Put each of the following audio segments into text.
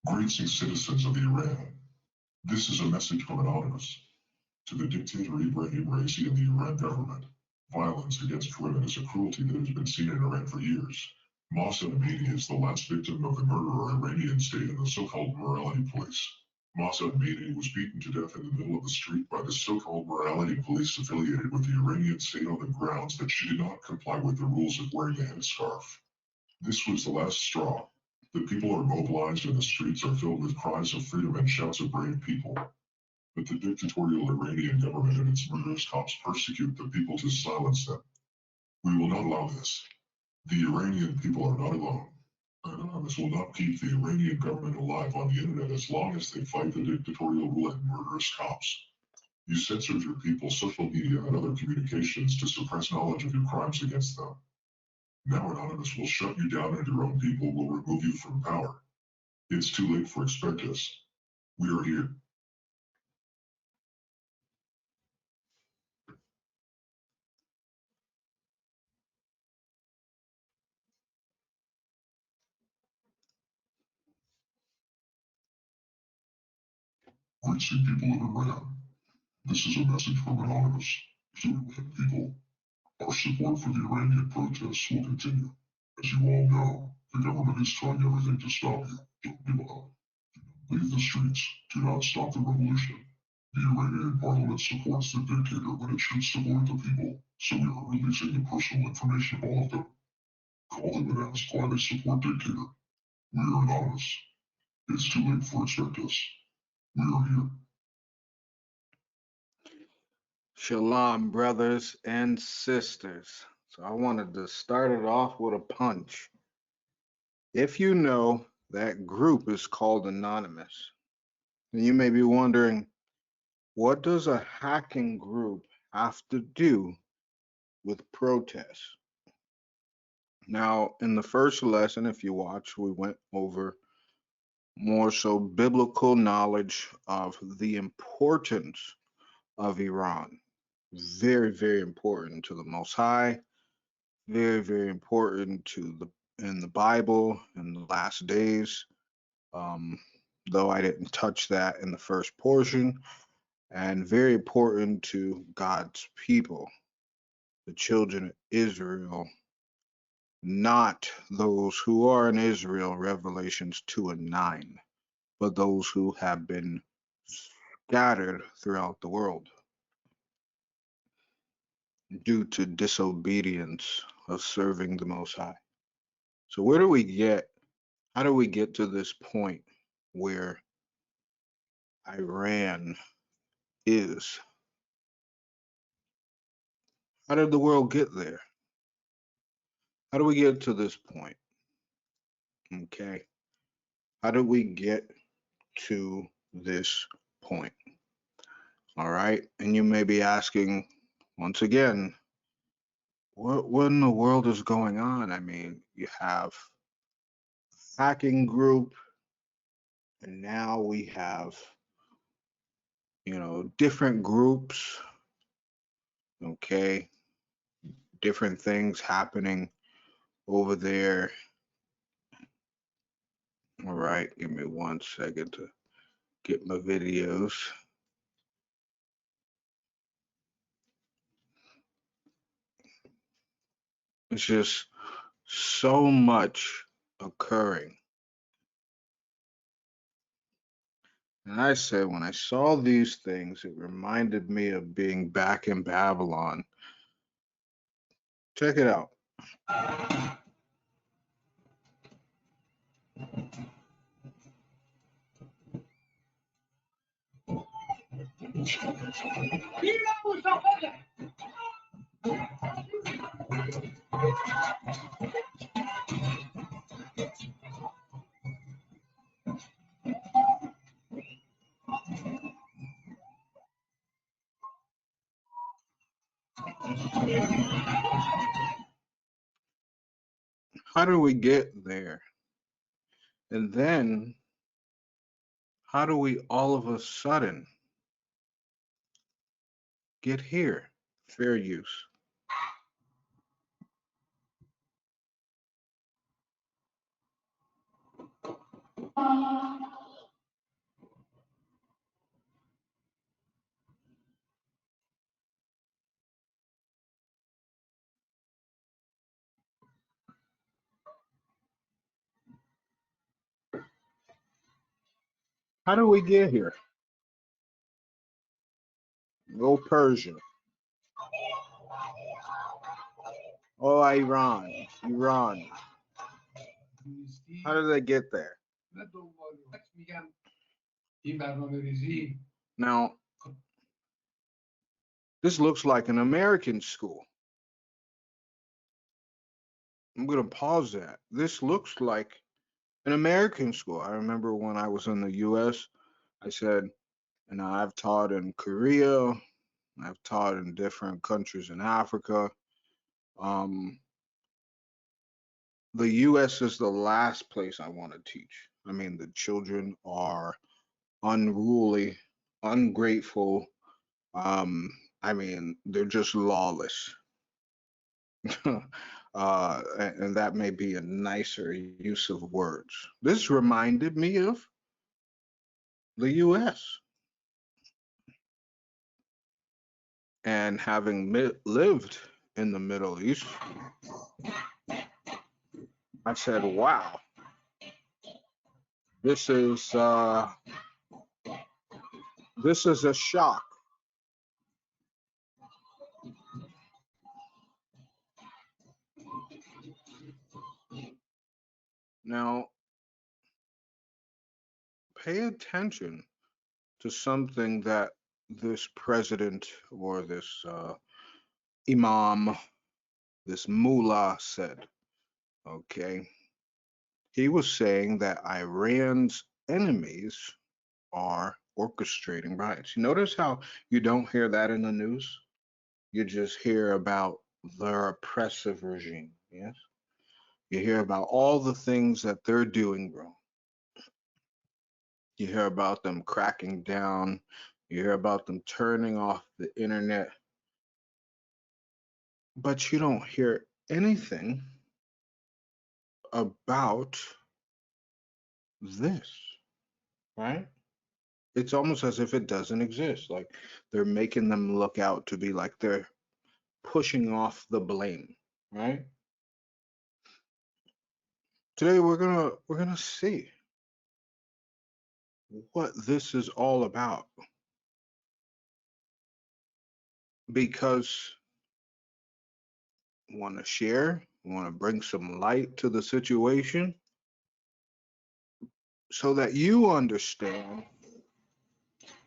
Greetings, citizens of Iran. This is a message from Anonymous. To the dictator Ibrahim Raisi and the Iran government, violence against women is a cruelty that has been seen in Iran for years. Mahsa Amini is the last victim of the murderer Iranian state and the so-called morality police. Mahsa Amini was beaten to death in the middle of the street by the so-called morality police affiliated with the Iranian state on the grounds that she did not comply with the rules of wearing a headscarf. This was the last straw. The people are mobilized and the streets are filled with cries of freedom and shouts of brave people. But the dictatorial Iranian government and its murderous cops persecute the people to silence them. We will not allow this. The Iranian people are not alone. Anonymous will not keep the Iranian government alive on the internet as long as they fight the dictatorial rule and murderous cops. You censored your people's social media and other communications to suppress knowledge of your crimes against them. Now Anonymous will shut you down and your own people will remove you from power. It's too late for expect us. We are here. Greetings, people of Iran. This is a message from Anonymous. To Iran people, our support for the Iranian protests will continue. As you all know, the government is trying everything to stop you. Don't give up. Leave the streets. Do not stop the revolution. The Iranian parliament supports the dictator when it should support the people, so we are releasing the personal information of all of them. Call them and ask why they support dictator. We are anonymous. It's too late for expect us. We are here. Shalom, brothers and sisters. So I wanted to start it off with a punch. If you know, that group is called Anonymous. And you may be wondering, what does a hacking group have to do with protests? Now, in the first lesson, if you watch, we went over more so biblical knowledge of the importance of Iran. Very, very important to the Most High. Very, very important to in the Bible in the last days. Though I didn't touch that in the first portion, and very important to God's people, the children of Israel, not those who are in Israel, Revelations 2 and 9, but those who have been scattered throughout the world due to disobedience of serving the Most High. So how do we get to this point where Iran is? How did the world get there? How do we get to this point? Okay. How did we get to this point? All right. And you may be asking, once again, what in the world is going on? I mean, you have hacking group, and now we have, different groups, okay, different things happening over there. All right, give me 1 second to get my videos. It's just so much occurring. And I said, when I saw these things, it reminded me of being back in Babylon. Check it out. How do we get there? And then, how do we all of a sudden get here? Fair use. How do we get here? Go Persia. Oh, Iran. Iran. How did they get there? Now, this looks like an American school. I'm going to pause that. This looks like an American school. I remember when I was in the US, I said, and I've taught in Korea, I've taught in different countries in Africa. The US is the last place I want to teach. I mean, the children are unruly, ungrateful. I mean, they're just lawless. And that may be a nicer use of words. This reminded me of the US. And having lived in the Middle East, I said, wow, this is a shock. Now, pay attention to something that this president or this imam, this mullah said. Okay. He was saying that Iran's enemies are orchestrating riots. You notice how you don't hear that in the news? You just hear about their oppressive regime. Yes. You hear about all the things that they're doing wrong. You hear about them cracking down. You hear about them turning off the internet. But you don't hear anything about this, right? It's almost as if it doesn't exist. Like they're making them look out to be like they're pushing off the blame, right? Today we're gonna see what this is all about because I want to share, want to bring some light to the situation so that you understand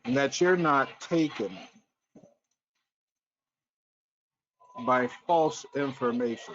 and that you're not taken by false information.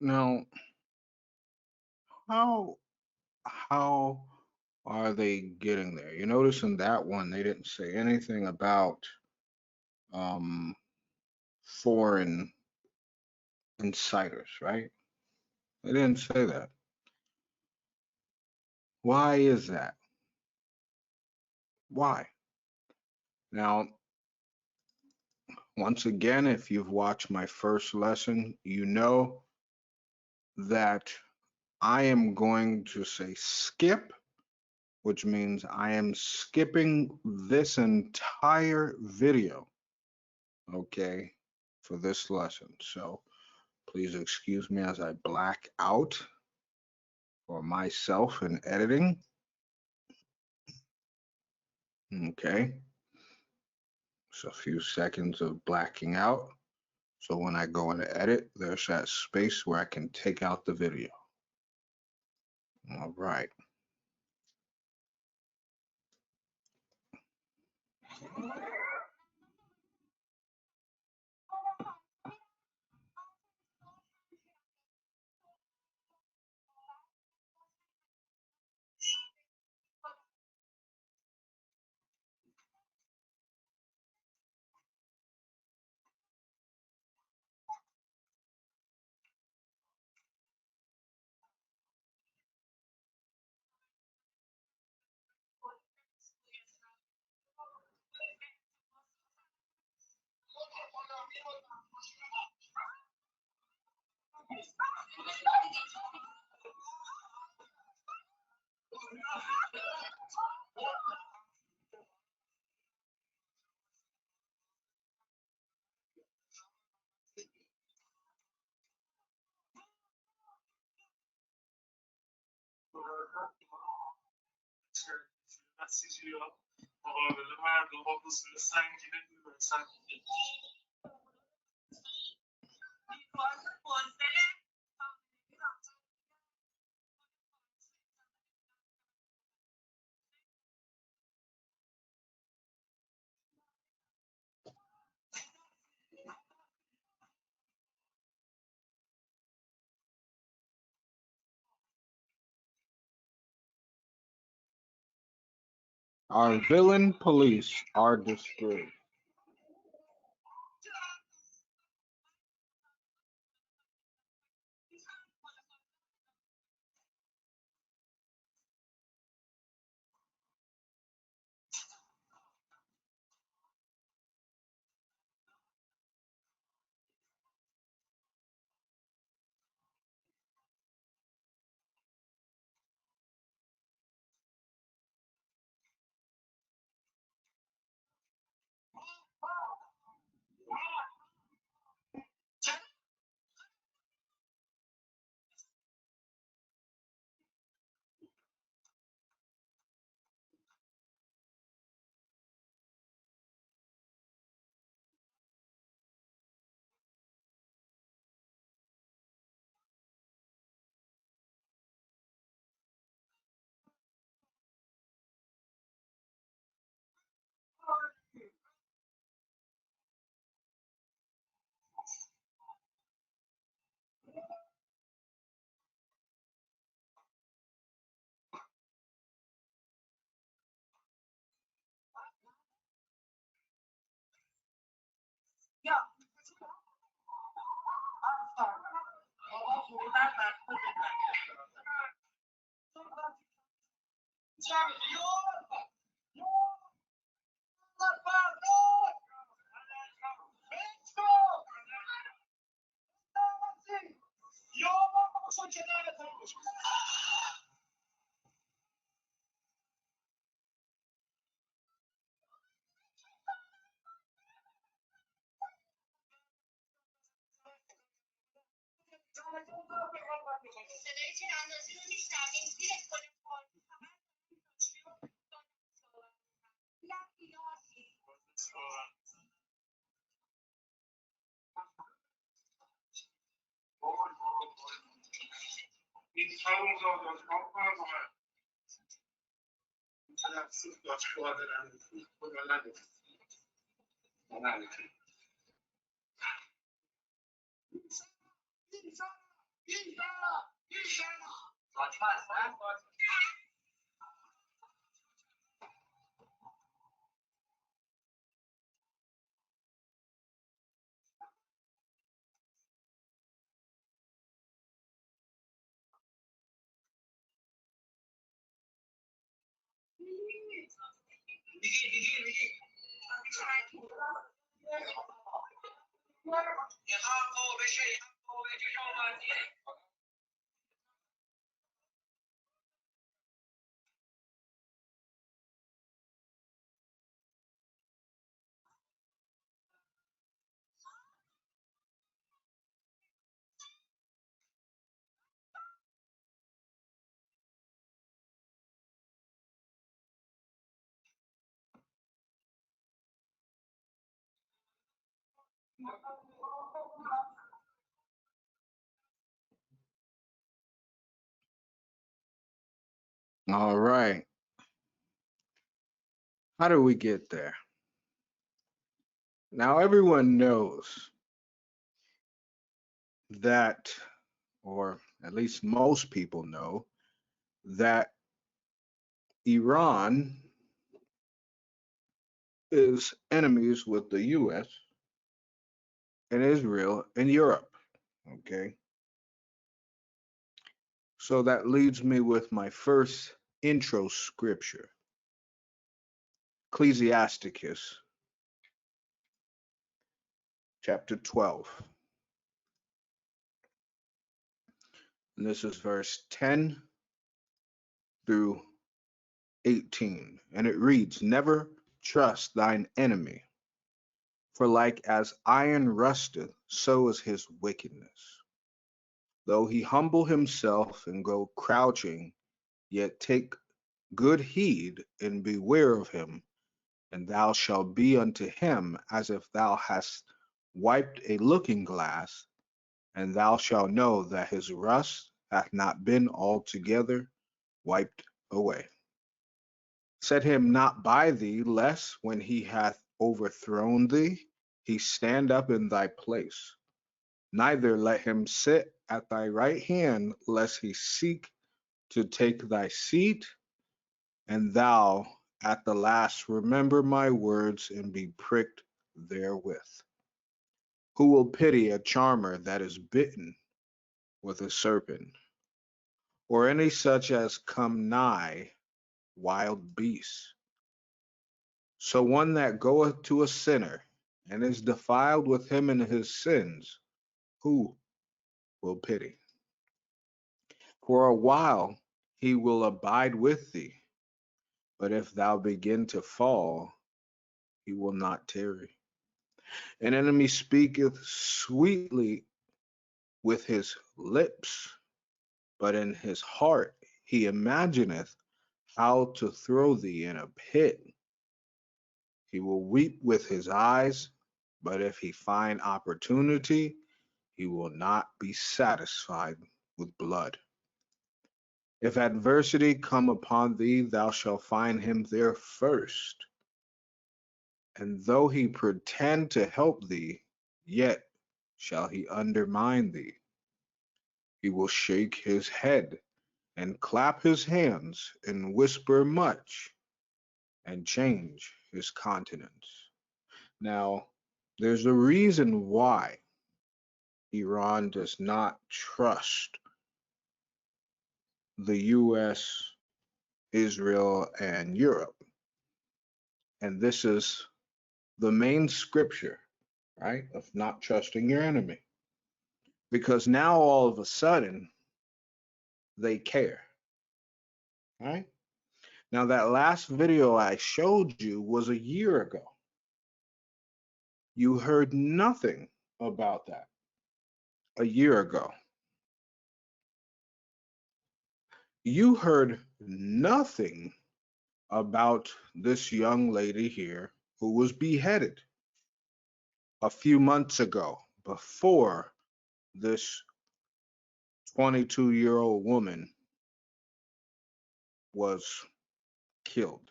Now, how how are they getting there? You notice in that one they didn't say anything about um, foreign inciters, right? They didn't say that. Why is that? Why? Now, once again, if you've watched my first lesson, you know that I am going to say skip, which means I am skipping this entire video, okay, for this lesson. So please excuse me as I black out for myself in editing. Okay, so a few seconds of blacking out. So when I go into edit, there's that space where I can take out the video. All right. Our villain police are destroyed. All right. How do we get there? Now, everyone knows that, or at least most people know, that Iran is enemies with the US and Israel and Europe. Okay. So that leads me with my first intro scripture, Ecclesiasticus chapter 12. And this is verse 10 through 18. And it reads, Never trust thine enemy, for like as iron rusteth, so is his wickedness. Though he humble himself and go crouching, yet take good heed and beware of him, and thou shalt be unto him as if thou hast wiped a looking glass, and thou shalt know that his rust hath not been altogether wiped away. Set him not by thee, lest when he hath overthrown thee, he stand up in thy place. Neither let him sit at thy right hand, lest he seek to take thy seat, and thou at the last remember my words and be pricked therewith. Who will pity a charmer that is bitten with a serpent, or any such as come nigh wild beasts? So one that goeth to a sinner, and is defiled with him in his sins, who will pity? For a while he will abide with thee, but if thou begin to fall, he will not tarry. An enemy speaketh sweetly with his lips, but in his heart he imagineth how to throw thee in a pit. He will weep with his eyes, but if he find opportunity, he will not be satisfied with blood. If adversity come upon thee, thou shalt find him there first. And though he pretend to help thee, yet shall he undermine thee. He will shake his head and clap his hands and whisper much and change his countenance. Now, there's a reason why Iran does not trust the US, Israel, and Europe. And this is the main scripture, right, of not trusting your enemy. Because now all of a sudden they care, right? Now, that last video I showed you was a year ago. You heard nothing about that a year ago. You heard nothing about this young lady here who was beheaded a few months ago before this 22-year-old woman was killed,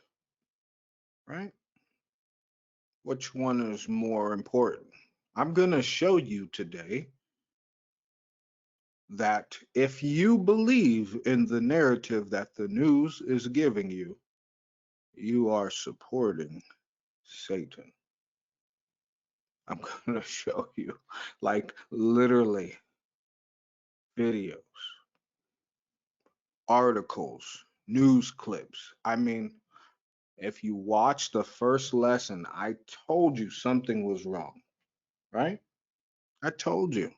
right? Which one is more important? I'm going to show you today that if you believe in the narrative that the news is giving you, you are supporting Satan. I'm going to show you, like, literally videos, articles, news clips. I mean, if you watch the first lesson, I told you something was wrong, right? I told you.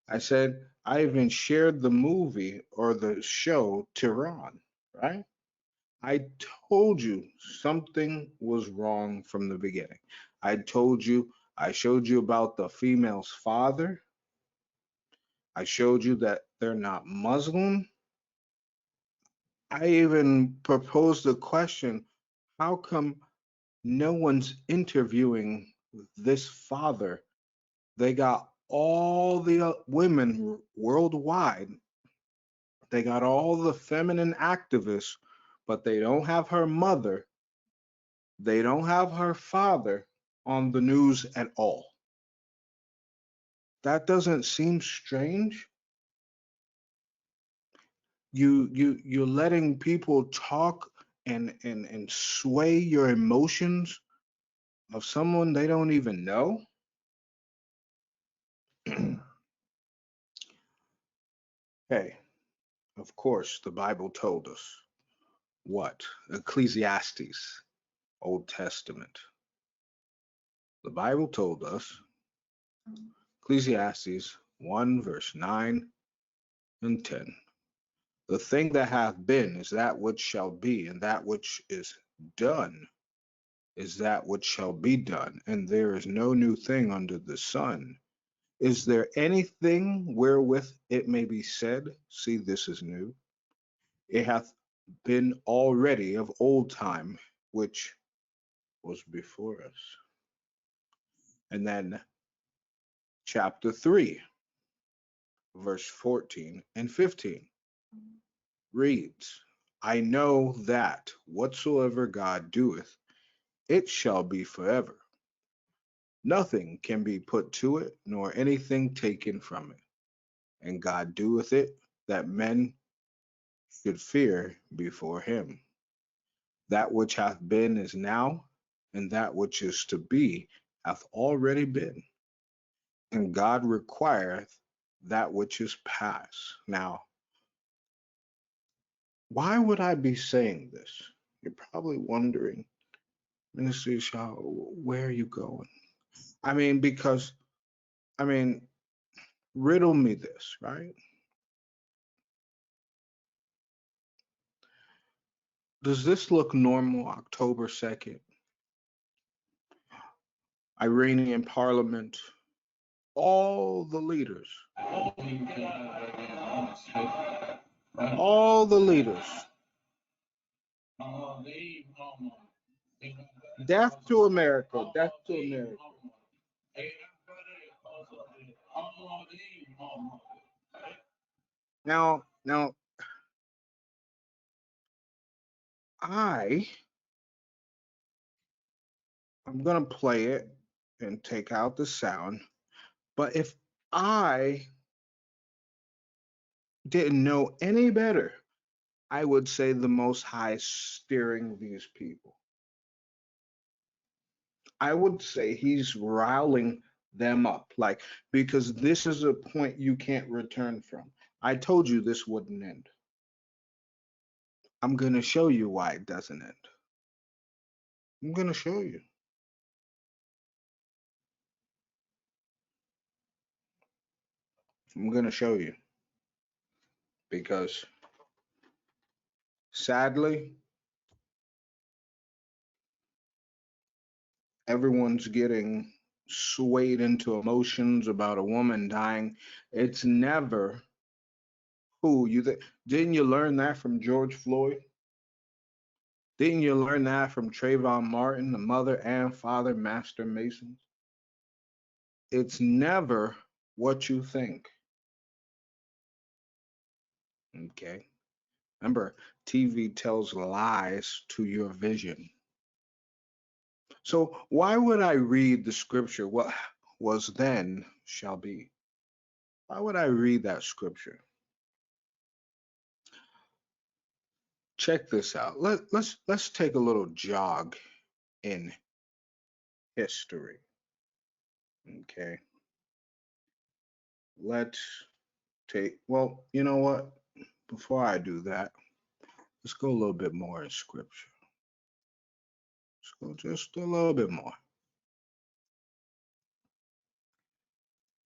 I said, I even shared the movie or the show Tehran, right? I told you something was wrong from the beginning. I told you, I showed you about the female's father. I showed you that they're not Muslim. I even proposed the question, how come no one's interviewing this father? They got all the women worldwide. They got all the feminine activists, but they don't have her mother. They don't have her father on the news at all. That doesn't seem strange. You're letting people talk and sway your emotions of someone they don't even know. Hey, of course, the Bible told us what? Ecclesiastes, Old Testament. The Bible told us, Ecclesiastes 1, verse 9 and 10. The thing that hath been is that which shall be, and that which is done is that which shall be done, and there is no new thing under the sun. Is there anything wherewith it may be said, see, this is new? It hath been already of old time, which was before us. And then chapter 3, verse 14 and 15 reads, I know that whatsoever God doeth, it shall be forever. Nothing can be put to it, nor anything taken from it. And God doeth it, that men should fear before him. That which hath been is now, and that which is to be hath already been. And God requireth that which is past. Now, why would I be saying this? You're probably wondering, Minister Shah, where are you going? Because, I mean, riddle me this, right? Does this look normal October 2nd? Iranian parliament, all the leaders, all the leaders, death to America, death to America. Now, I'm gonna play it and take out the sound, but if I didn't know any better, I would say the Most High steering these people. I would say he's riling them up, like, because this is a point you can't return from. I told you this wouldn't end. I'm going to show you why it doesn't end. I'm going to show you. I'm going to show you because sadly, everyone's getting swayed into emotions about a woman dying. It's never who you think. Didn't you learn that from George Floyd? Didn't you learn that from Trayvon Martin, the mother and father master masons? It's never what you think. Okay. Remember, TV tells lies to your vision. So why would I read the scripture? What was then shall be. Why would I read that scripture? Check this out. Let's take a little jog in history. Okay. Let's take, well, you know what? Before I do that, let's go a little bit more in scripture. Let's go just a little bit more.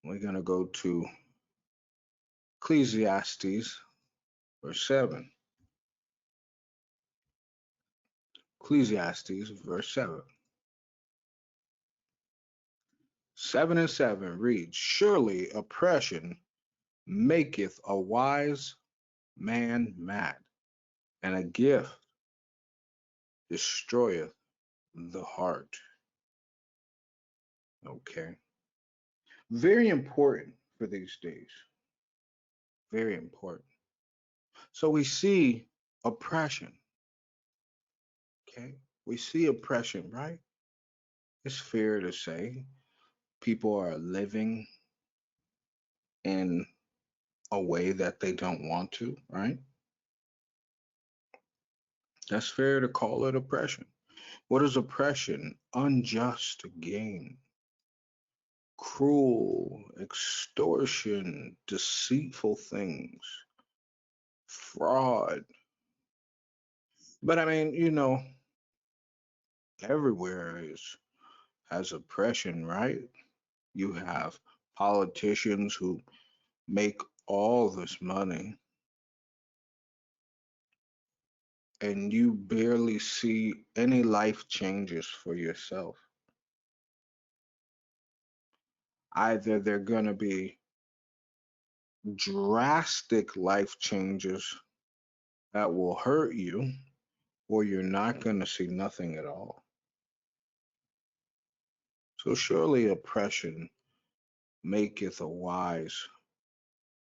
We're going to go to Ecclesiastes, verse 7. Ecclesiastes, verse 7. 7 and 7 reads, surely oppression maketh a wise man mad, and a gift destroyeth the heart. Okay. Very important for these days. Very important. So we see oppression. Okay. We see oppression, right? it's fair to say people are living in a way that they don't want to, right? That's fair to call it oppression. What is oppression? Unjust gain, cruel, extortion, deceitful things, fraud. But I mean, everywhere is has oppression, right? You have politicians who make all this money and you barely see any life changes for yourself. Either they're going to be drastic life changes that will hurt you, or you're not going to see nothing at all. So surely oppression maketh a wise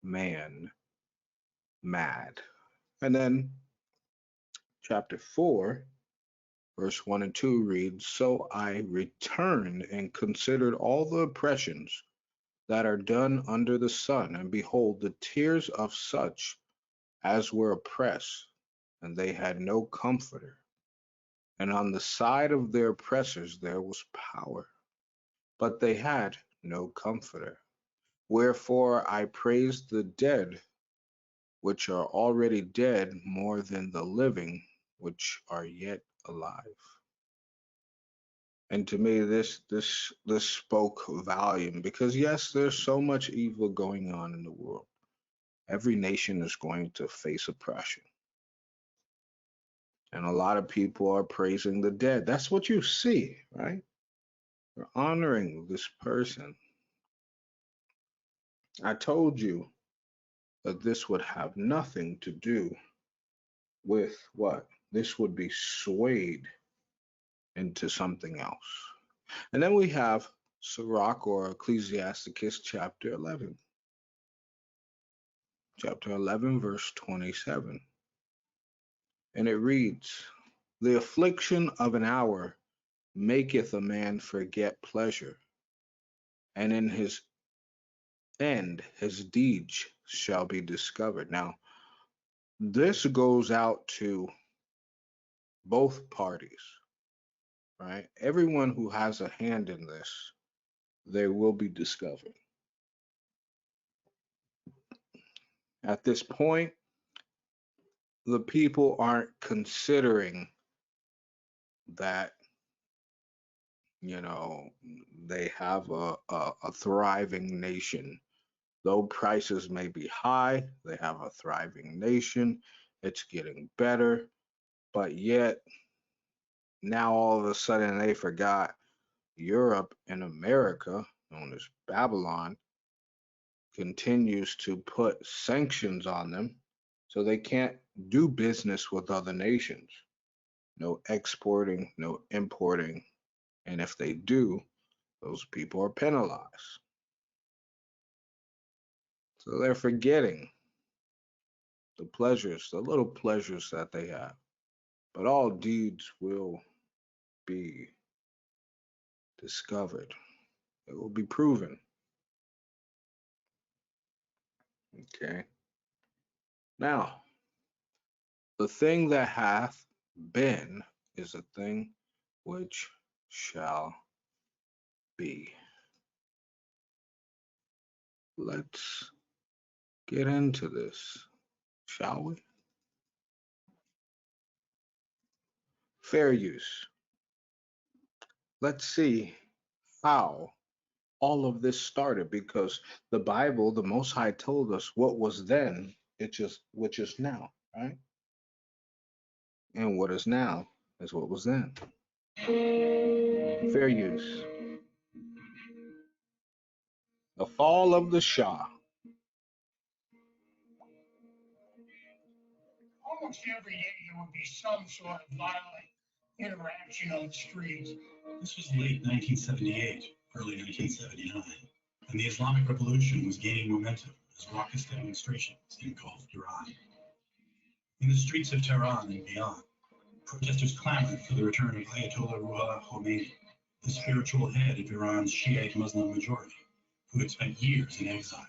man mad. And then chapter 4, verse 1 and 2 reads, So I returned and considered all the oppressions that are done under the sun, and behold, the tears of such as were oppressed, and they had no comforter. And on the side of their oppressors there was power, but they had no comforter. Wherefore I praised the dead, which are already dead, more than the living, which are yet alive. And to me, this spoke volume, because yes, there's so much evil going on in the world. Every nation is going to face oppression. And a lot of people are praising the dead. That's what you see, right? You're honoring this person. I told you that this would have nothing to do with what? This would be swayed into something else. And then we have Sirach or Ecclesiasticus chapter 11. Chapter 11, verse 27. And it reads, The affliction of an hour maketh a man forget pleasure, and in his end his deeds shall be discovered. Now, this goes out to both parties, right? Everyone who has a hand in this, they will be discovered. At this point, the people aren't considering that, you know, they have a thriving nation. Though prices may be high, they have a thriving nation. It's getting better, but yet now all of a sudden they forgot Europe and America, known as Babylon, continues to put sanctions on them so they can't do business with other nations. No exporting, no importing. And if they do, those people are penalized. So they're forgetting the pleasures, the little pleasures that they have. But all deeds will be discovered, it will be proven. Okay. Now, the thing that hath been is a thing which shall be. Let's get into this, shall we? Fair use. Let's see how all of this started, because the Bible, the Most High told us what was then, which is now, right? And what is now is what was then. Fair use. The fall of the Shah. Almost every day there would be some sort of violent interaction on the streets. This was late 1978, early 1979, and the Islamic Revolution was gaining momentum as raucous demonstrations engulfed Iran. In the streets of Tehran and beyond, protesters clamored for the return of Ayatollah Ruhollah Khomeini, the spiritual head of Iran's Shiite Muslim majority, who had spent years in exile.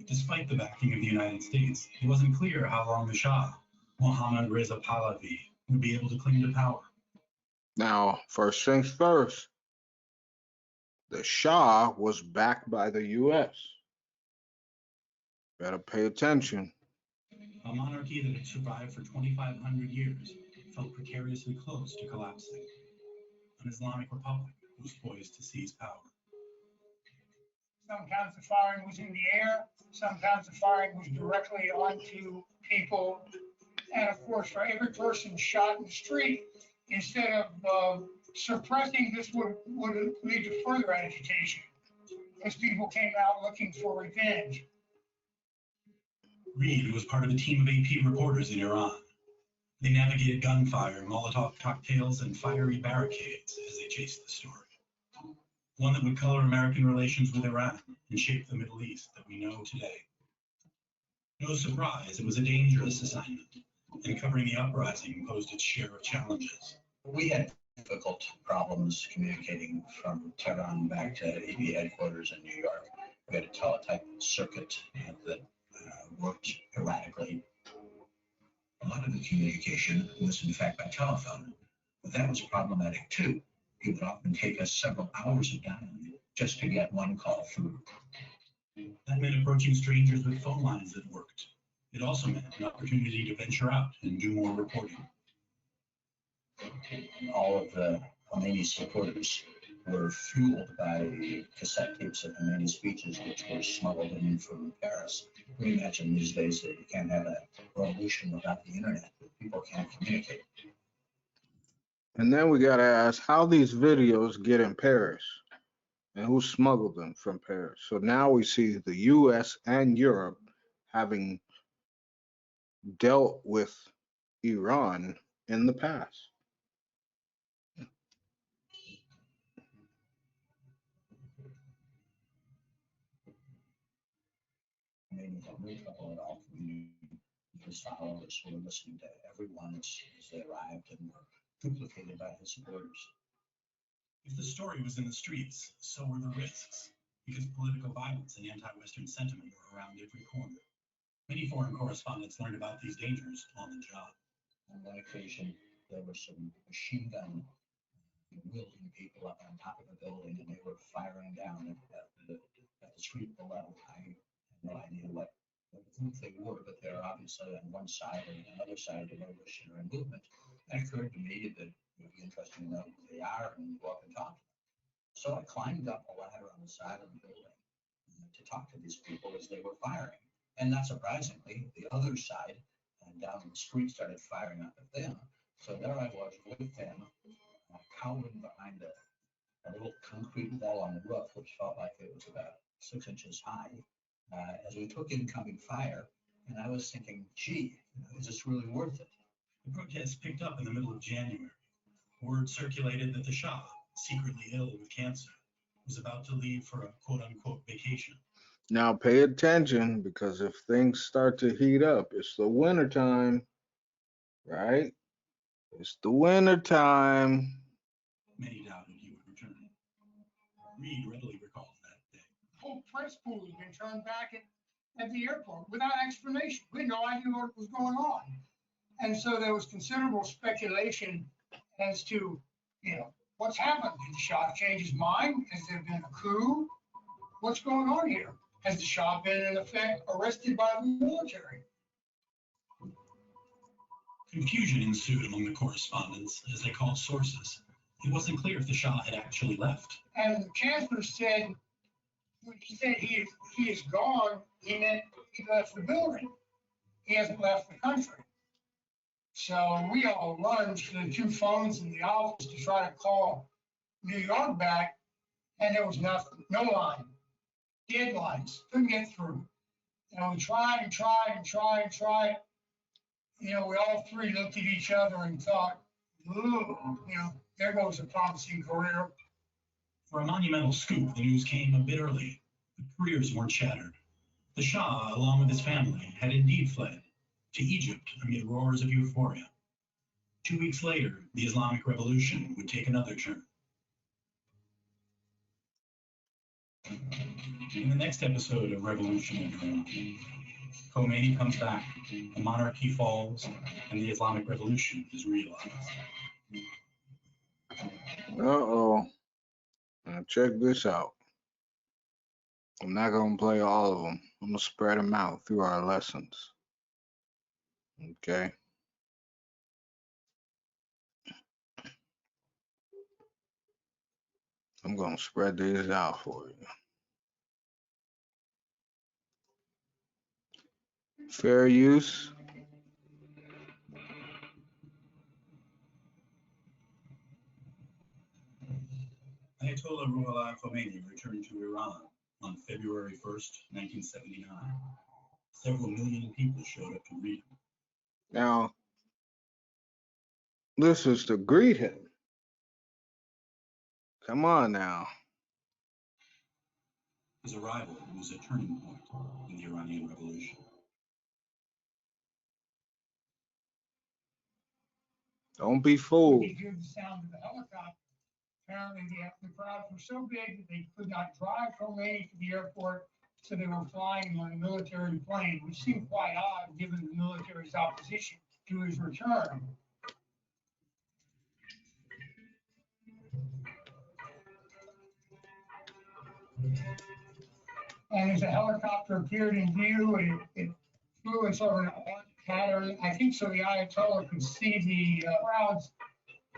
Despite the backing of the United States, it wasn't clear how long the Shah, Mohammad Reza Pahlavi, would be able to cling to power. Now, first things first, the Shah was backed by the US. Better pay attention. A monarchy that had survived for 2,500 years felt precariously close to collapsing. An Islamic republic was poised to seize power. Sometimes the firing was in the air, sometimes the firing was directly onto people. And of course, for every person shot in the street, instead of suppressing this would lead to further agitation, as people came out looking for revenge. Reed was part of a team of AP reporters in Iran. They navigated gunfire, Molotov cocktails, and fiery barricades as they chased the story. One that would color American relations with Iran and shape the Middle East that we know today. No surprise, it was a dangerous assignment, and covering the uprising posed its share of challenges. We had difficult problems communicating from Tehran back to AP headquarters in New York. We had a teletype circuit that worked erratically. A lot of the communication was in fact by telephone, but that was problematic too. It would often take us several hours of dialing just to get one call through. That meant approaching strangers with phone lines that worked. It also meant an opportunity to venture out and do more reporting. All of the Khomeini's supporters were fueled by cassette tapes of Khomeini's speeches, which were smuggled in from Paris. We imagine these days that you can't have a revolution without the internet. People can't communicate. And then we got to ask how these videos get in Paris and who smuggled them from Paris. So now we see the US and Europe having dealt with Iran in the past. Khomeini had no trouble at all communicating with his followers who were listening to everyone as they arrived and were duplicated by his supporters. If the story was in the streets, so were the risks, because political violence and anti-Western sentiment were around every corner. Many foreign correspondents learned about these dangers on the job. On one occasion, there were some machine gun wielding people up on top of a building, and they were firing down at the street below. I had no idea what group they were, but they were obviously on one side and on the other side of the revolutionary movement. And it occurred to me that it would be interesting to know who they are and go up and talk to them. So I climbed up a ladder on the side of the building to talk to these people as they were firing. And not surprisingly, the other side down the street started firing up at them. So there I was with them, cowering behind a little concrete wall on the roof, which felt like it was about 6 inches high, as we took incoming fire. And I was thinking, gee, is this really worth it? The protests picked up in the middle of January. Word circulated that the Shah, secretly ill with cancer, was about to leave for a quote-unquote vacation. Now pay attention, because if things start to heat up, it's the winter time, right? It's the winter time. Many doubted he would return. Reed readily recalls that day. The whole press pool had been turned back at the airport without explanation. We had no idea what was going on. And so there was considerable speculation as to, what's happened. Did the Shah change his mind? Has there been a coup? What's going on here? Has the Shah been, in effect, arrested by the military? Confusion ensued among the correspondents as they called sources. It wasn't clear if the Shah had actually left. And the chancellor said, when he said he is gone, he meant he left the building. He hasn't left the country. So we all lunged to the two phones in the office to try to call New York back, and there was nothing, no line, dead lines, couldn't get through. And we tried and tried and tried and tried. We all three looked at each other and thought, ooh, there goes a promising career. For a monumental scoop, the news came a bit early, but careers weren't shattered. The Shah, along with his family, had indeed fled to Egypt amid roars of euphoria. 2 weeks later, the Islamic Revolution would take another turn. In the next episode of Revolution in Iran, Khomeini comes back, the monarchy falls, and the Islamic Revolution is realized. Uh-oh. Now check this out. I'm not going to play all of them. I'm going to spread them out through our lessons. Okay? I'm going to spread these out for you. Fair use. Ayatollah Ruhollah Khomeini returned to Iran on February 1st, 1979. Several million people showed up to greet him. Now, this is to greet him. Come on now. His arrival was a turning point in the Iranian Revolution. Don't be fooled. You hear the sound of the helicopter. Apparently, the crowds were so big that they could not drive Khomeini to the airport, so they were flying on a military plane, which seemed quite odd given the military's opposition to his return. And as the helicopter appeared in view, it flew in sort of an arc pattern. I think so the Ayatollah could see the crowds.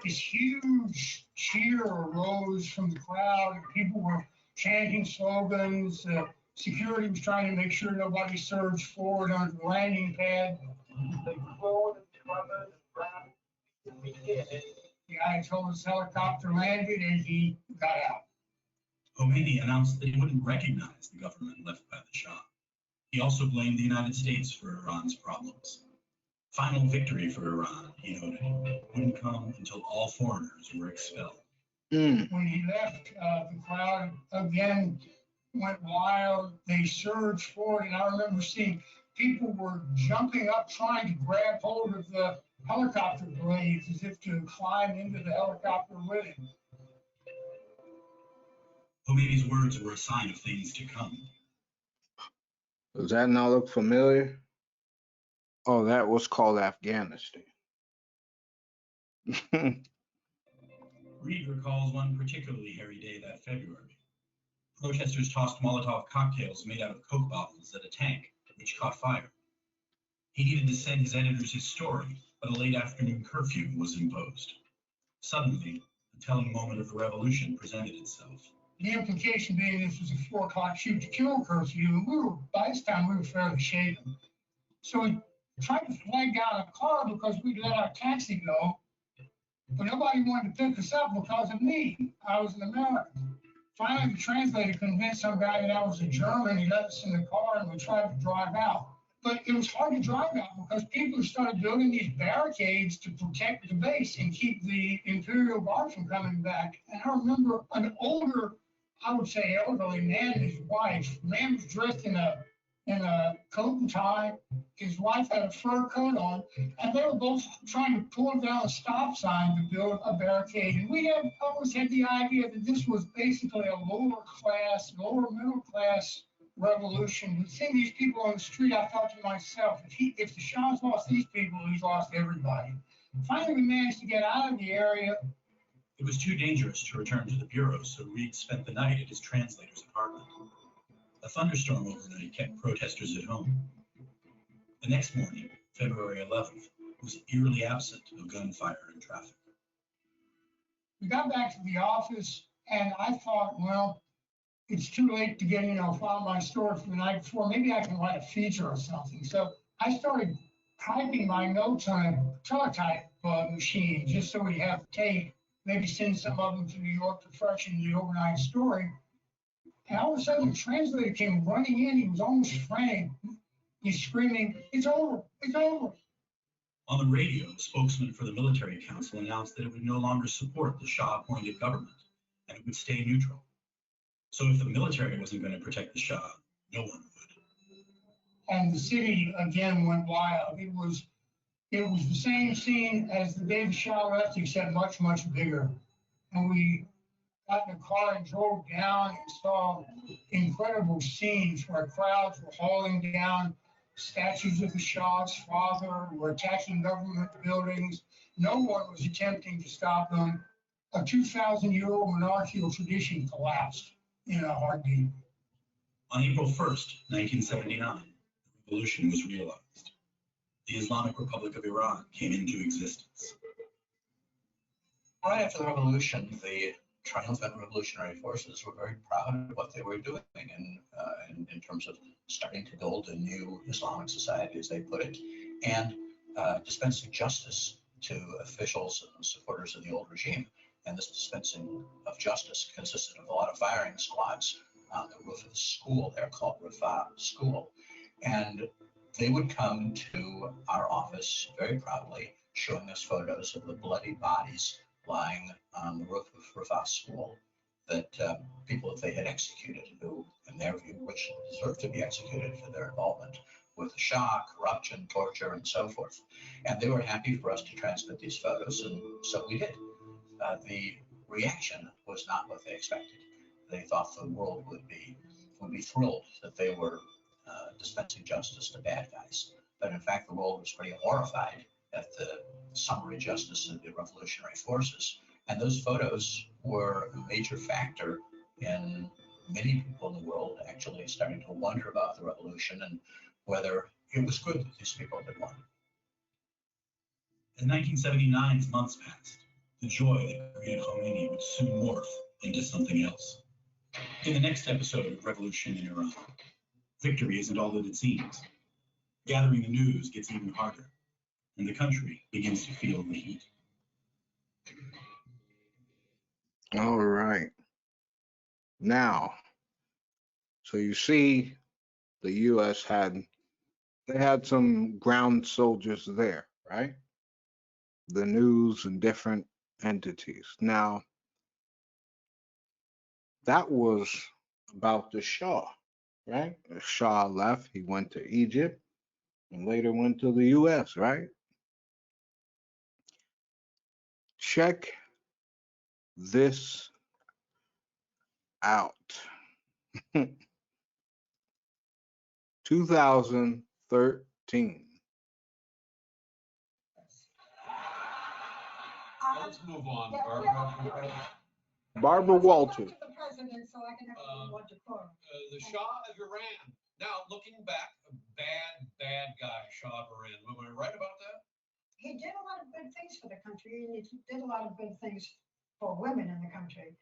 This huge cheer arose from the crowd. People were chanting slogans. Security was trying to make sure nobody surged forward onto the landing pad. The Ayatollah's helicopter landed and he got out. Khomeini announced that he wouldn't recognize the government left by the Shah. He also blamed the United States for Iran's problems. Final victory for Iran, he noted, wouldn't come until all foreigners were expelled. When he left, the crowd again went wild. They surged forward, and I remember seeing people were jumping up trying to grab hold of the helicopter blades as if to climb into the helicopter with him. Khomeini's words were a sign of things to come. Does that not look familiar? Oh, that was called Afghanistan. Reed recalls one particularly hairy day that February. Protesters tossed Molotov cocktails made out of Coke bottles at a tank, which caught fire. He needed to send his editors his story, but a late afternoon curfew was imposed. Suddenly, a telling moment of the revolution presented itself. The implication being this was a 4 o'clock shoot to kill curfew, and by this time we were fairly shaken. So we tried to flag down a car because we'd let our taxi go, but nobody wanted to pick us up because of me. I was an American. Finally, the translator convinced some guy that I was a German. He let us in the car and we tried to drive out. But it was hard to drive out because people started building these barricades to protect the base and keep the Imperial Guard from coming back. And I remember an older, I would say elderly man and his wife. The man was dressed in a coat and tie. His wife had a fur coat on, and they were both trying to pull down a stop sign to build a barricade. And we had always had the idea that this was basically a lower middle class revolution. And seeing these people on the street, I thought to myself, if the Shah's lost these people, he's lost everybody. Finally, we managed to get out of the area. It was too dangerous to return to the bureau, so Reed spent the night at his translator's apartment. A thunderstorm overnight kept protesters at home. The next morning, February 11th, was eerily absent of gunfire and traffic. We got back to the office, and I thought, well, it's too late to file my story from the night before. Maybe I can write a feature or something. So I started typing my notes on a teletype machine just so we have tape, maybe send some of them to New York to freshen the overnight story. And all of a sudden, the translator came running in. He was almost frantic. He's screaming, "It's over, it's over." On the radio, a spokesman for the military council announced that it would no longer support the Shah-appointed government, and it would stay neutral. So if the military wasn't going to protect the Shah, no one would. And the city again went wild. It was the same scene as the day the Shah left, except much, much bigger. And we got in the car and drove down and saw incredible scenes where crowds were hauling down statues of the Shah's father, were attacking government buildings. No one was attempting to stop them. A 2,000-year-old monarchical tradition collapsed in a heartbeat. On April 1st, 1979, the revolution was realized. The Islamic Republic of Iran came into existence. Right after the revolution, the triumphant revolutionary forces were very proud of what they were doing in terms of starting to build a new Islamic society, as they put it, and dispensing justice to officials and supporters of the old regime. And this dispensing of justice consisted of a lot of firing squads on the roof of the school. They're called Rifa School. And they would come to our office very proudly, showing us photos of the bloody bodies lying on the roof of Rifa School, that people that they had executed, who, in their view, richly deserved to be executed for their involvement with the Shah, corruption, torture, and so forth. And they were happy for us to transmit these photos, and so we did. The reaction was not what they expected. They thought the world would be thrilled that they were dispensing justice to bad guys. But in fact, the world was pretty horrified at the summary justice of the revolutionary forces. And those photos were a major factor in many people in the world actually starting to wonder about the revolution and whether it was good that these people had won. As 1979's months passed, the joy that created Khomeini would soon morph into something else. In the next episode of Revolution in Iran, victory isn't all that it seems. Gathering the news gets even harder, and the country begins to feel the heat. All right. Now, so you see, the U.S. had some ground soldiers there, right? The news and different entities. Now, that was about the Shah, right? The Shah left, he went to Egypt and later went to the US, right? Check this out. 2013. Let's move on, Barbara. Barbara Walters. The Shah of Iran. Now, looking back, a bad guy, Shah of Iran. Am I right about that? He did a lot of good things for the country, and he did a lot of good things for women in the country.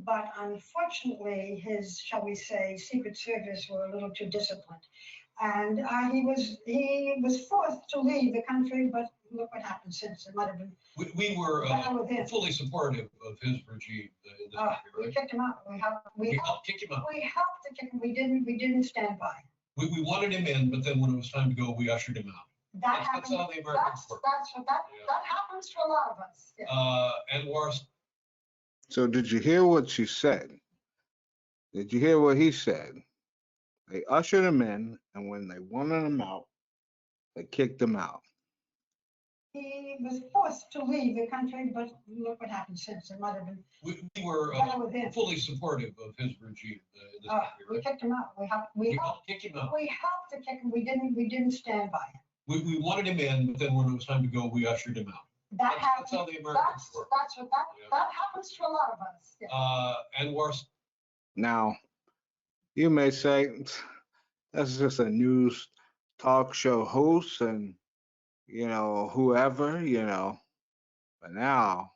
But unfortunately, his, shall we say, Secret Service were a little too disciplined. And he was forced to leave the country, but look what happened since. It might have been. We were fully supportive of his regime in this country, right? We kicked him out. We helped kick him out. We helped to kick him. We didn't stand by. We wanted him in, but then when it was time to go, we ushered him out. That's how the Americans work. That happens to a lot of us. Yeah. And worse. So did you hear what she said? Did you hear what he said? They ushered him in, and when they wanted him out, they kicked him out. He was forced to leave the country, but look what happened since. It might have been. We were fully supportive of his regime in this country, right? We kicked him out. We helped kick him out. We helped to kick him. We didn't stand by him. We wanted him in, but then when it was time to go, we ushered him out. That's how the Americans work. That happens to a lot of us. Yeah. And worse. Now, you may say that's just a news talk show host and, whoever, but now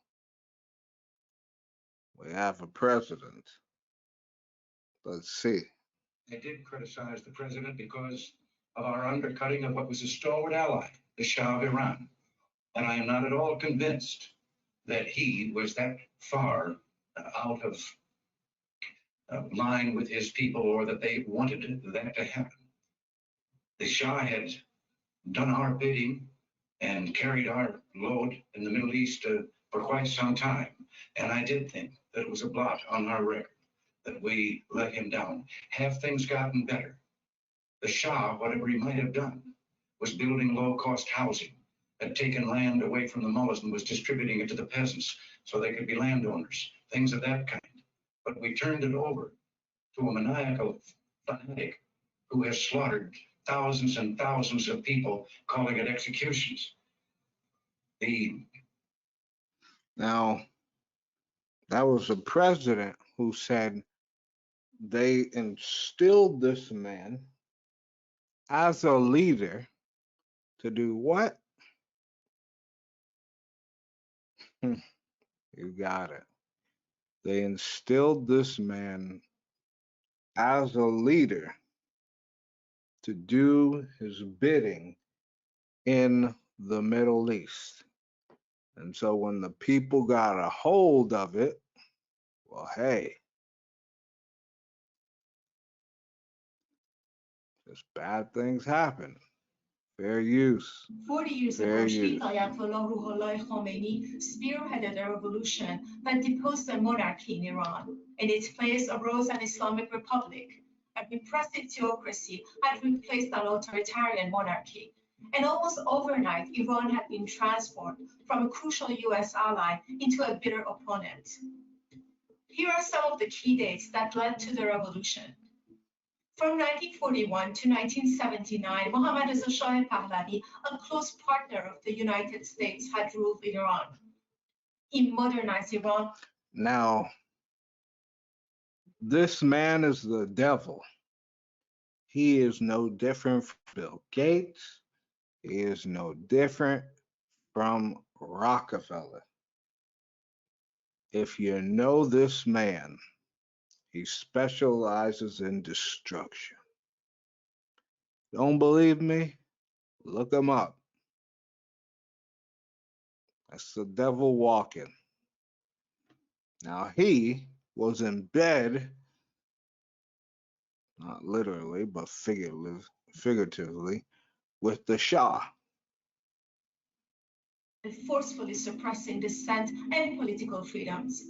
we have a president. Let's see. I did criticize the president because of our undercutting of what was a stalwart ally, the Shah of Iran. And I am not at all convinced that he was that far out of line with his people, or that they wanted that to happen. The Shah had done our bidding and carried our load in the Middle East for quite some time. And I did think that it was a blot on our record, that we let him down. Have things gotten better? The Shah, whatever he might have done, was building low-cost housing, had taken land away from the mullahs and was distributing it to the peasants so they could be landowners, things of that kind. But we turned it over to a maniacal fanatic who has slaughtered thousands and thousands of people, calling it executions. Now, that was a president who said they instilled this man as a leader to do what? You got it. They instilled this man as a leader to do his bidding in the Middle East. And so when the people got a hold of it, well, hey, just bad things happen. Fair use. 40 years Fair ago, use. Ayatollah Ruhollah Khomeini spearheaded a revolution that deposed the monarchy in Iran. In its place arose an Islamic republic. A repressive theocracy had replaced an authoritarian monarchy. And almost overnight, Iran had been transformed from a crucial US ally into a bitter opponent. Here are some of the key dates that led to the revolution. From 1941 to 1979, Mohammad Reza Shah Pahlavi, a close partner of the United States, had ruled Iran. He modernized Iran. Now, this man is the devil. He is no different from Bill Gates. He is no different from Rockefeller. If you know this man, he specializes in destruction. Don't believe me? Look him up. That's the devil walking. Now, he was in bed, not literally, but figuratively, with the Shah. Forcefully suppressing dissent and political freedoms.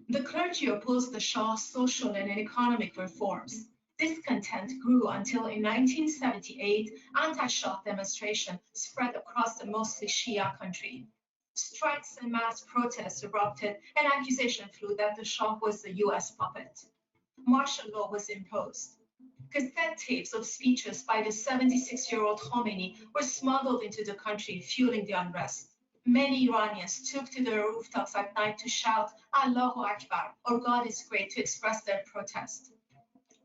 The clergy opposed the Shah's social and economic reforms. Discontent grew until in 1978, anti-Shah demonstration spread across the mostly Shia country. Strikes and mass protests erupted, and accusation flew that the Shah was the US puppet. Martial law was imposed. Cassette tapes of speeches by the 76-year-old Khomeini were smuggled into the country, fueling the unrest. Many Iranians took to their rooftops at night to shout Allahu Akbar, or God is great, to express their protest.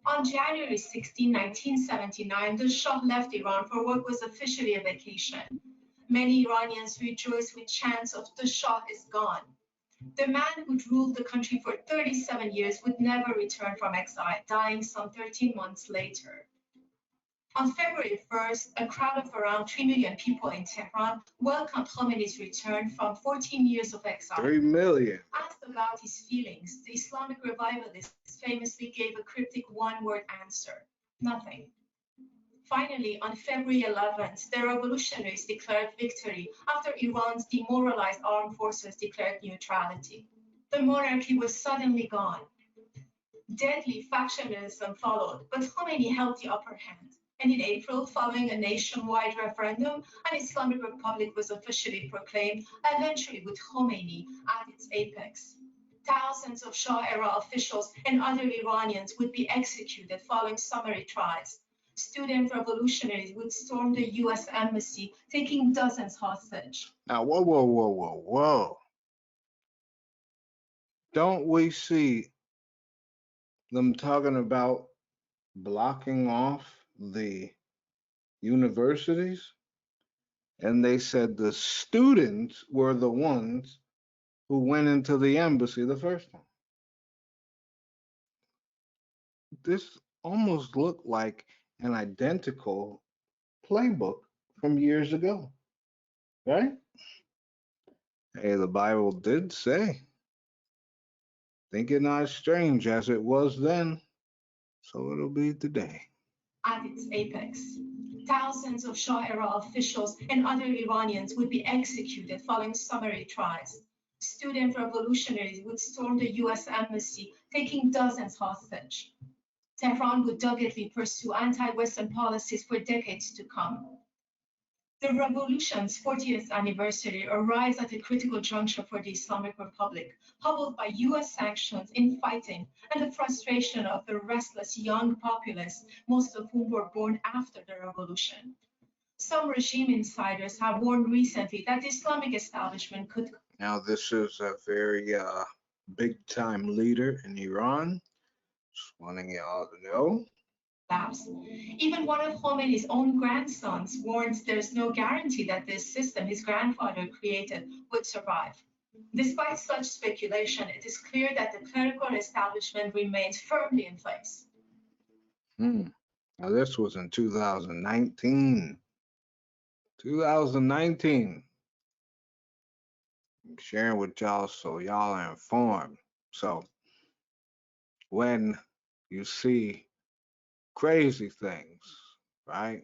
On January 16, 1979, the Shah left Iran for what was officially a vacation. Many Iranians rejoiced with chants of the Shah is gone. The man who'd ruled the country for 37 years would never return from exile, dying some 13 months later. On February 1st, a crowd of around 3 million people in Tehran welcomed Khomeini's return from 14 years of exile. 3 million. Asked about his feelings, the Islamic revivalist famously gave a cryptic one-word answer: nothing. Finally, on February 11th, the revolutionaries declared victory after Iran's demoralized armed forces declared neutrality. The monarchy was suddenly gone. Deadly factionalism followed, but Khomeini held the upper hand. And in April, following a nationwide referendum, an Islamic Republic was officially proclaimed, eventually with Khomeini at its apex. Thousands of Shah-era officials and other Iranians would be executed following summary trials. Student revolutionaries would storm the US embassy, taking dozens hostage. Now, whoa. Don't we see them talking about blocking off the universities? And they said the students were the ones who went into the embassy the first time. This almost looked like an identical playbook from years ago, right? Hey, the Bible did say, think it not strange as it was then, so it'll be today. At its apex, thousands of Shah-era officials and other Iranians would be executed following summary trials. Student revolutionaries would storm the US embassy, taking dozens hostage. Tehran would doggedly pursue anti-Western policies for decades to come. The revolution's 40th anniversary arrives at a critical juncture for the Islamic Republic, hobbled by US sanctions, infighting, and the frustration of the restless young populace, most of whom were born after the revolution. Some regime insiders have warned recently that the Islamic establishment could. Now, this is a very big-time leader in Iran. Just wanting y'all to know. Collapse. Even one of Khomeini's own grandsons warns there's no guarantee that this system his grandfather created would survive. Despite such speculation, it is clear that the clerical establishment remains firmly in place. Now, this was in 2019. 2019. I'm sharing with y'all so y'all are informed. So, when you see crazy things, right?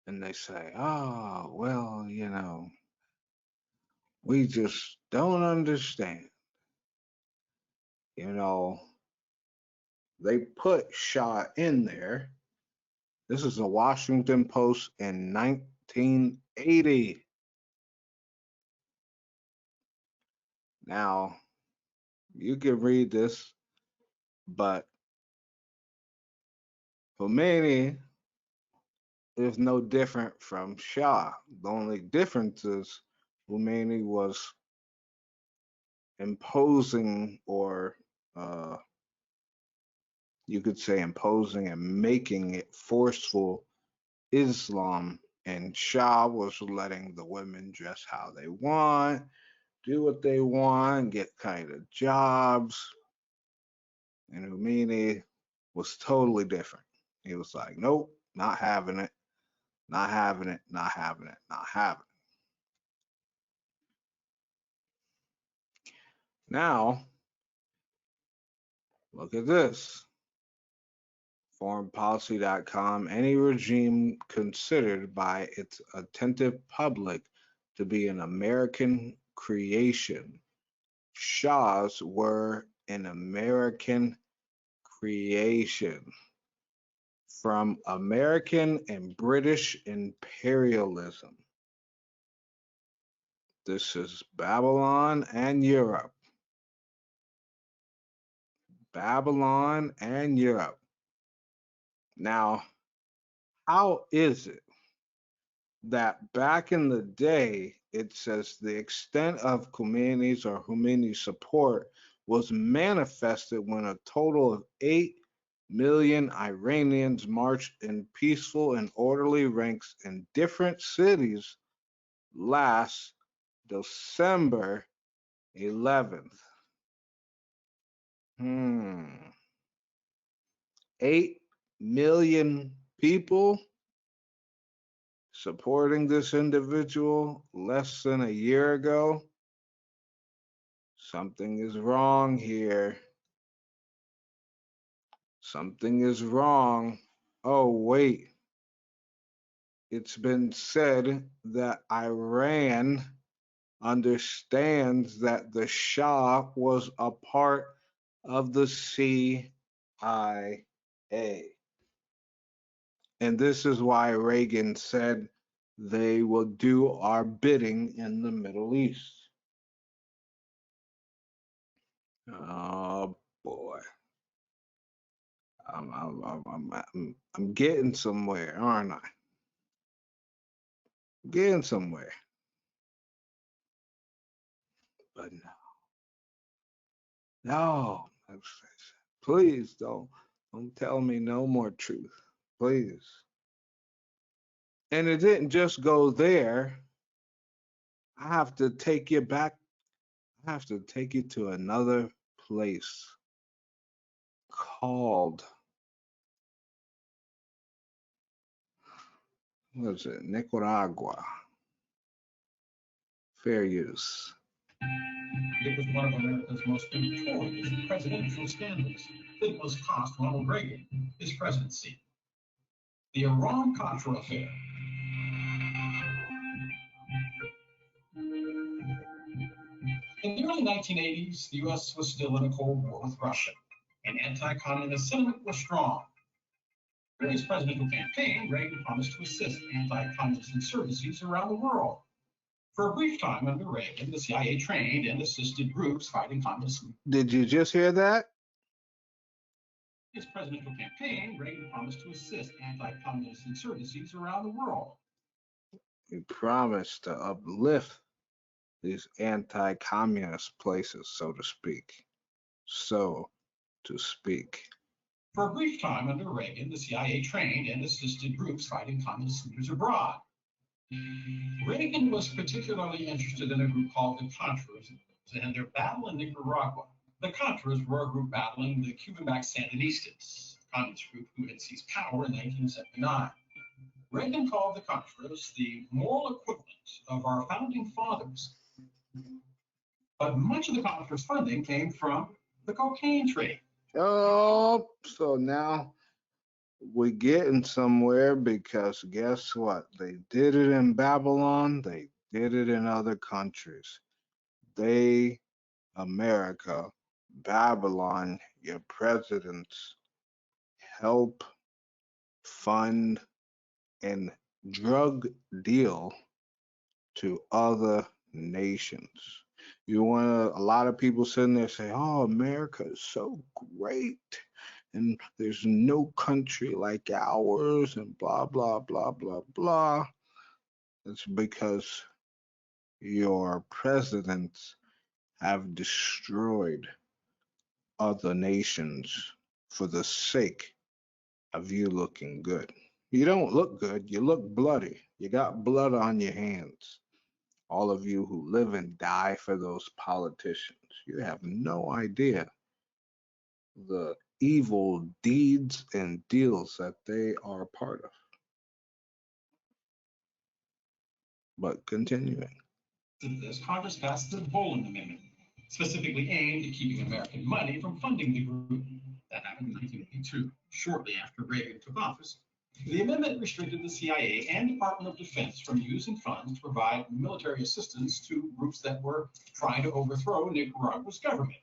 And they say, oh, well, you know, we just don't understand. You know, they put Shah in there. This is a Washington Post in 1980. Now, you can read this, but Khomeini is no different from Shah. The only difference is Khomeini was imposing, or you could say imposing and making it forceful Islam, and Shah was letting the women dress how they want, do what they want, get kind of jobs. And Khomeini was totally different. He was like, nope, not having it, not having it, not having it, not having it. Now, look at this. Foreignpolicy.com, any regime considered by its attentive public to be an American creation. Shahs were an American creation from American and British imperialism. This is Babylon and Europe. Babylon and Europe. Now, how is it that back in the day, it says the extent of Khomeini's support was manifested when a total of 8 million Iranians marched in peaceful and orderly ranks in different cities last December 11th. 8 million people supporting this individual less than a year ago. Something is wrong here. Something is wrong. Oh, wait. It's been said that Iran understands that the Shah was a part of the CIA. And this is why Reagan said they will do our bidding in the Middle East. Oh boy. I'm getting somewhere, aren't I? Getting somewhere. But no, please don't tell me no more truth, please. And it didn't just go there. I have to take you back. I have to take you to another place called, what is it, Nicaragua. Fair use. It was one of America's most notorious presidential scandals that almost cost Ronald Reagan his presidency. The Iran-Contra affair. In the early 1980s, the U.S. was still in a Cold War with Russia, and anti-communist sentiment was strong. During his presidential campaign, Reagan promised to assist anti-communist insurgencies around the world. For a brief time under Reagan, the CIA trained and assisted groups fighting communism. Did you just hear that? In his presidential campaign, Reagan promised to assist anti-communist insurgencies around the world. He promised to uplift these anti-communist places, so to speak. So to speak. For a brief time under Reagan, the CIA trained and assisted groups fighting communist leaders abroad. Reagan was particularly interested in a group called the Contras and their battle in Nicaragua. The Contras were a group battling the Cuban-backed Sandinistas, a communist group who had seized power in 1979. Reagan called the Contras the moral equivalent of our founding fathers. But much of the Contras funding came from the cocaine trade. Oh, so now we're getting somewhere, because guess what? They did it in Babylon. They did it in other countries. They, America, Babylon, your presidents help fund and drug deal to other nations. You want a lot of people sitting there say, "Oh, America is so great, and there's no country like ours," and blah blah blah blah blah. It's because your presidents have destroyed other nations for the sake of you looking good. You don't look good, you look bloody. You got blood on your hands. All of you who live and die for those politicians, you have no idea the evil deeds and deals that they are part of. But continuing. This Congress passed the Boland Amendment, specifically aimed at keeping American money from funding the group. That happened in 1982, shortly after Reagan took office. The amendment restricted the CIA and Department of Defense from using funds to provide military assistance to groups that were trying to overthrow Nicaragua's government.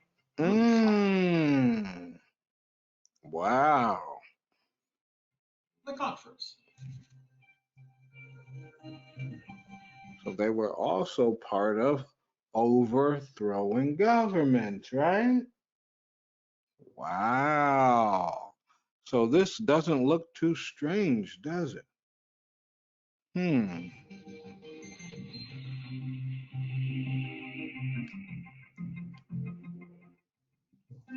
Wow. The Contras. So they were also part of overthrowing government, right? Wow. So this doesn't look too strange, does it?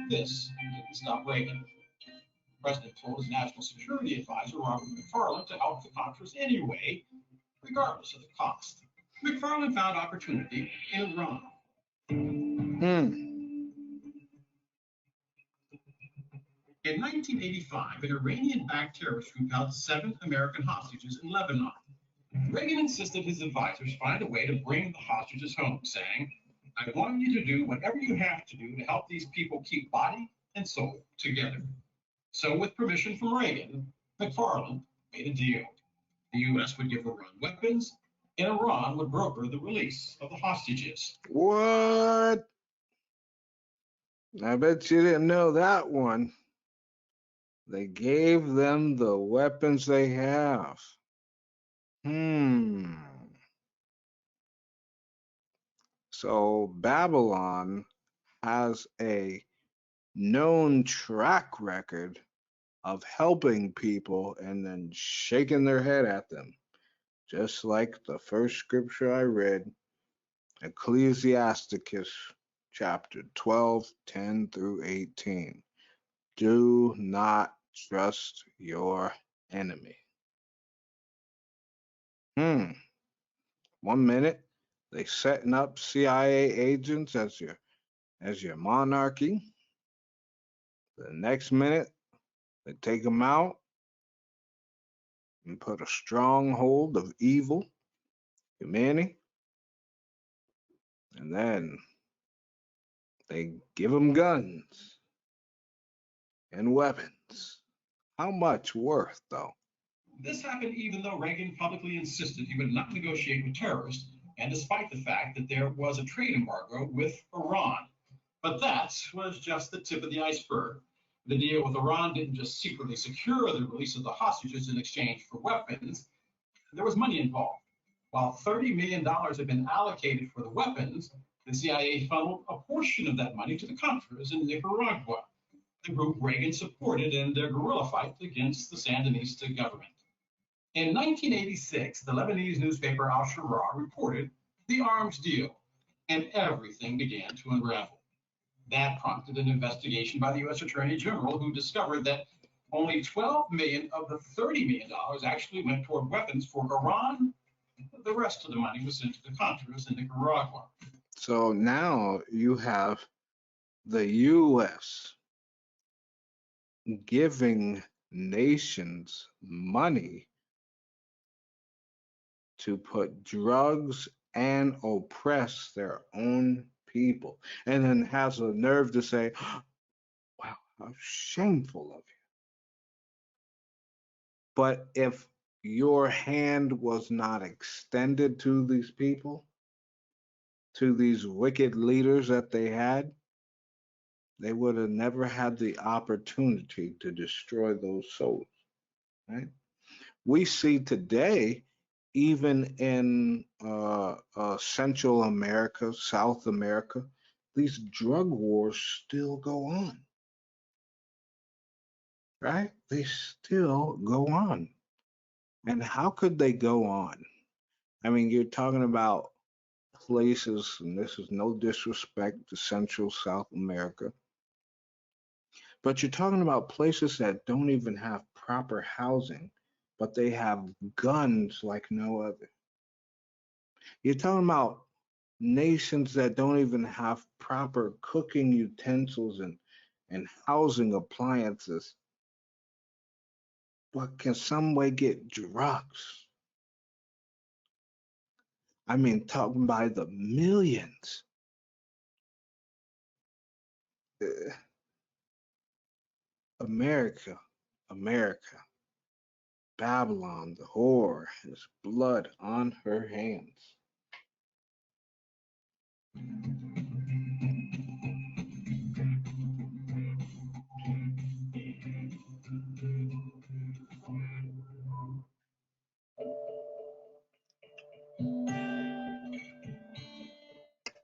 This didn't stop Reagan. The president told his national security advisor, Robert McFarlane, to help the Contras anyway, regardless of the cost. McFarlane found opportunity in Iran. In 1985, an Iranian-backed terrorist group held 7 American hostages in Lebanon. Reagan insisted his advisors find a way to bring the hostages home, saying, "I want you to do whatever you have to do to help these people keep body and soul together." So with permission from Reagan, McFarlane made a deal. The U.S. would give Iran weapons, and Iran would broker the release of the hostages. What? I bet you didn't know that one. They gave them the weapons they have. So Babylon has a known track record of helping people and then shaking their head at them. Just like the first scripture I read, Ecclesiasticus chapter 12, 10 through 18. Do not trust your enemy. 1 minute, they setting up CIA agents as your monarchy. The next minute, they take them out and put a stronghold of evil, humanity, and then they give them guns and weapons. How much worth, though? This happened even though Reagan publicly insisted he would not negotiate with terrorists, and despite the fact that there was a trade embargo with Iran. But that was just the tip of the iceberg. The deal with Iran didn't just secretly secure the release of the hostages in exchange for weapons. There was money involved. While $30 million had been allocated for the weapons, the CIA funneled a portion of that money to the Contras in Nicaragua, the group Reagan supported in their guerrilla fight against the Sandinista government. In 1986, the Lebanese newspaper Al Shura reported the arms deal, and everything began to unravel. That prompted an investigation by the U.S. Attorney General, who discovered that only $12 million of the $30 million actually went toward weapons for Iran. The rest of the money was sent to the Contras in Nicaragua. So now you have the U.S. giving nations money to put drugs and oppress their own people, and then has the nerve to say, wow, how shameful of you. But if your hand was not extended to these people, to these wicked leaders that they had, they would have never had the opportunity to destroy those souls, right? We see today, even in Central America, South America, these drug wars still go on, right? They still go on. And how could they go on? I mean, you're talking about places, and this is no disrespect to Central South America, but you're talking about places that don't even have proper housing, but they have guns like no other. You're talking about nations that don't even have proper cooking utensils and housing appliances, but can some way get drugs. I mean, talking by the millions. America, America, Babylon, the whore, has blood on her hands.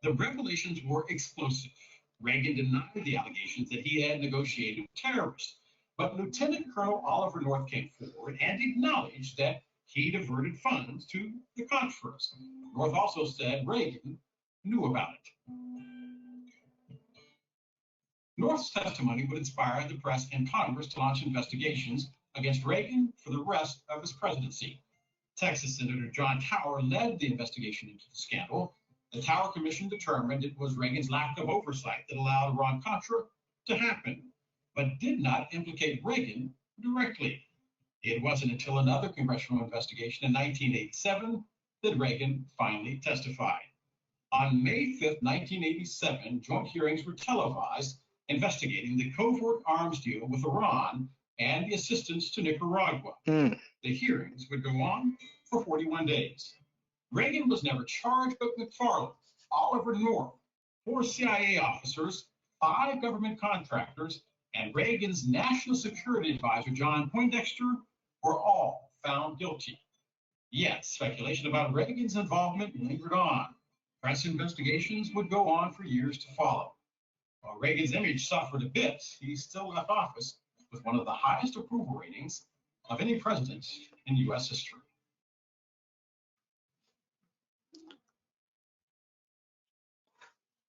The revelations were explosive. Reagan denied the allegations that he had negotiated with terrorists, but Lieutenant Colonel Oliver North came forward and acknowledged that he diverted funds to the Contras. North also said Reagan knew about it. North's testimony would inspire the press and Congress to launch investigations against Reagan for the rest of his presidency. Texas Senator John Tower led the investigation into the scandal. The Tower Commission determined it was Reagan's lack of oversight that allowed Iran-Contra to happen, but did not implicate Reagan directly. It wasn't until another congressional investigation in 1987 that Reagan finally testified. On May 5th, 1987, joint hearings were televised investigating the covert arms deal with Iran and the assistance to Nicaragua. The hearings would go on for 41 days. Reagan was never charged, but McFarland, Oliver North, 4 CIA officers, 5 government contractors, and Reagan's national security advisor, John Poindexter, were all found guilty. Yet speculation about Reagan's involvement lingered on. Press investigations would go on for years to follow. While Reagan's image suffered a bit, he still left office with one of the highest approval ratings of any president in U.S. history.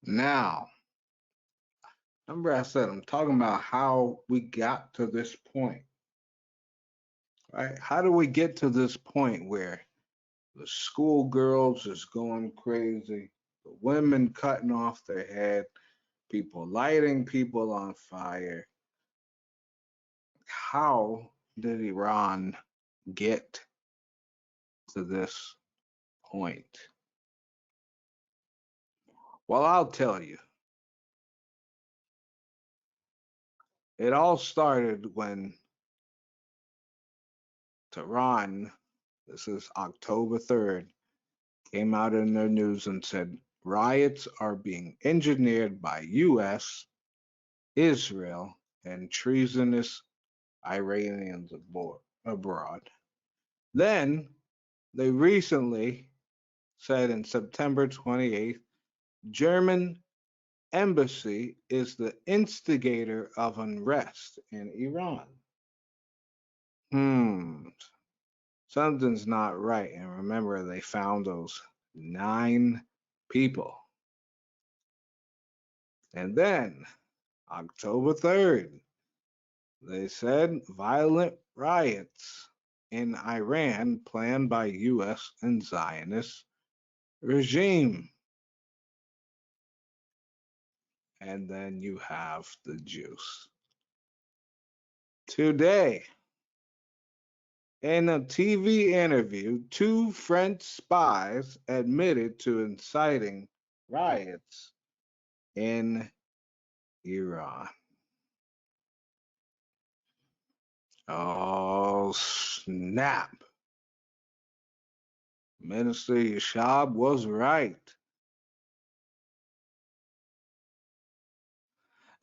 Now, remember I said I'm talking about how we got to this point, right? How do we get to this point where the schoolgirls is going crazy, the women cutting off their head, people lighting people on fire? How did Iran get to this point? Well, I'll tell you. It all started when Tehran, this is October 3rd, came out in their news and said riots are being engineered by US, Israel, and treasonous Iranians abroad. Then they recently said in September 28th, German embassy is the instigator of unrest in Iran. Something's not right. And remember, they found those 9 people. And then, October 3rd, they said violent riots in Iran planned by US and Zionist regime. And then you have the juice. Today, in a TV interview, 2 French spies admitted to inciting riots in Iran. Oh, snap. Minister Yashab was right.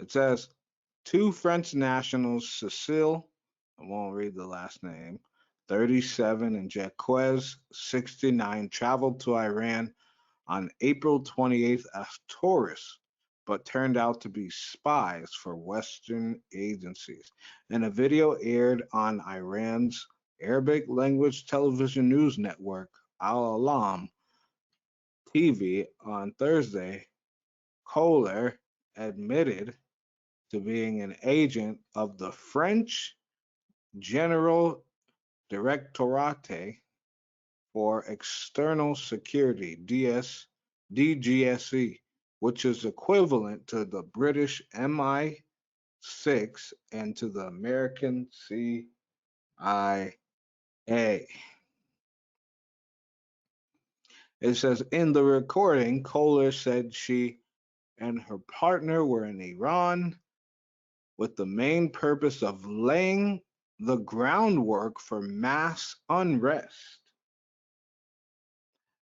It says 2 French nationals, Cecile, I won't read the last name, 37, and Jacques, 69, traveled to Iran on April 28th as tourists, but turned out to be spies for Western agencies. In a video aired on Iran's Arabic language television news network, Al Alam TV, on Thursday, Kohler admitted to being an agent of the French General Directorate for External Security, DGSE, which is equivalent to the British MI6 and to the American CIA. It says in the recording, Kohler said she and her partner were in Iran with the main purpose of laying the groundwork for mass unrest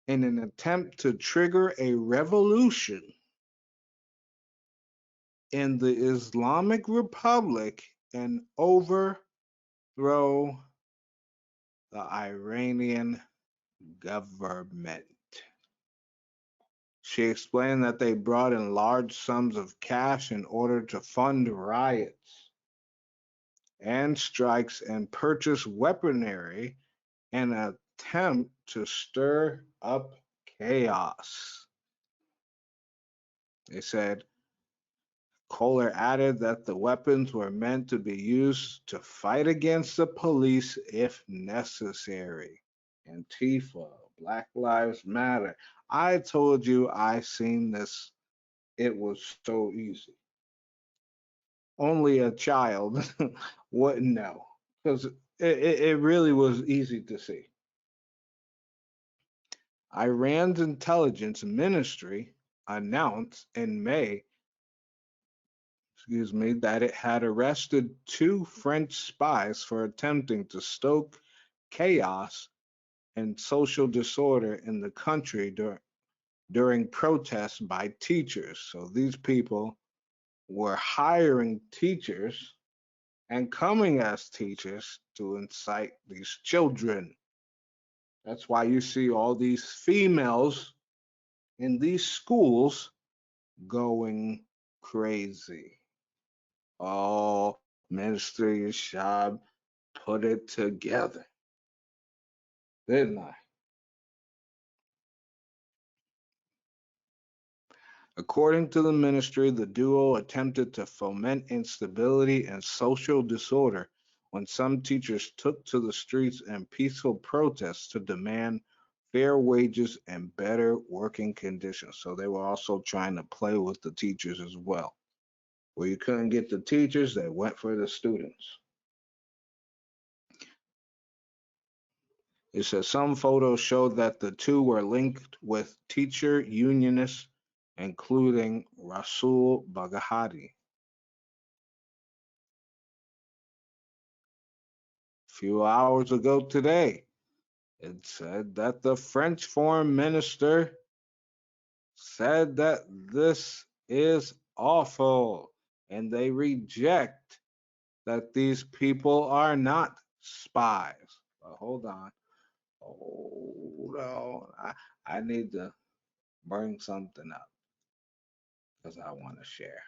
in an attempt to trigger a revolution in the Islamic Republic and overthrow the Iranian government. She explained that they brought in large sums of cash in order to fund riots and strikes and purchase weaponry in an attempt to stir up chaos. They said Kohler added that the weapons were meant to be used to fight against the police if necessary. Antifa, Black Lives Matter. I told you I seen this. It was so easy. Only a child wouldn't know because it really was easy to see. Iran's intelligence ministry announced in May, that it had arrested 2 French spies for attempting to stoke chaos and social disorder in the country during protests by teachers. So these people were hiring teachers and coming as teachers to incite these children. That's why you see all these females in these schools going crazy. Oh, Minister Yashab put it together, didn't I? According to the ministry, the duo attempted to foment instability and social disorder when some teachers took to the streets in peaceful protests to demand fair wages and better working conditions. So they were also trying to play with the teachers as well. Where you couldn't get the teachers, they went for the students. It says some photos showed that the 2 were linked with teacher unionists, including Rasul Baghati. A few hours ago today, it said that the French foreign minister said that this is awful and they reject that these people are not spies. But hold on. Hold on. I need to bring something up because I want to share.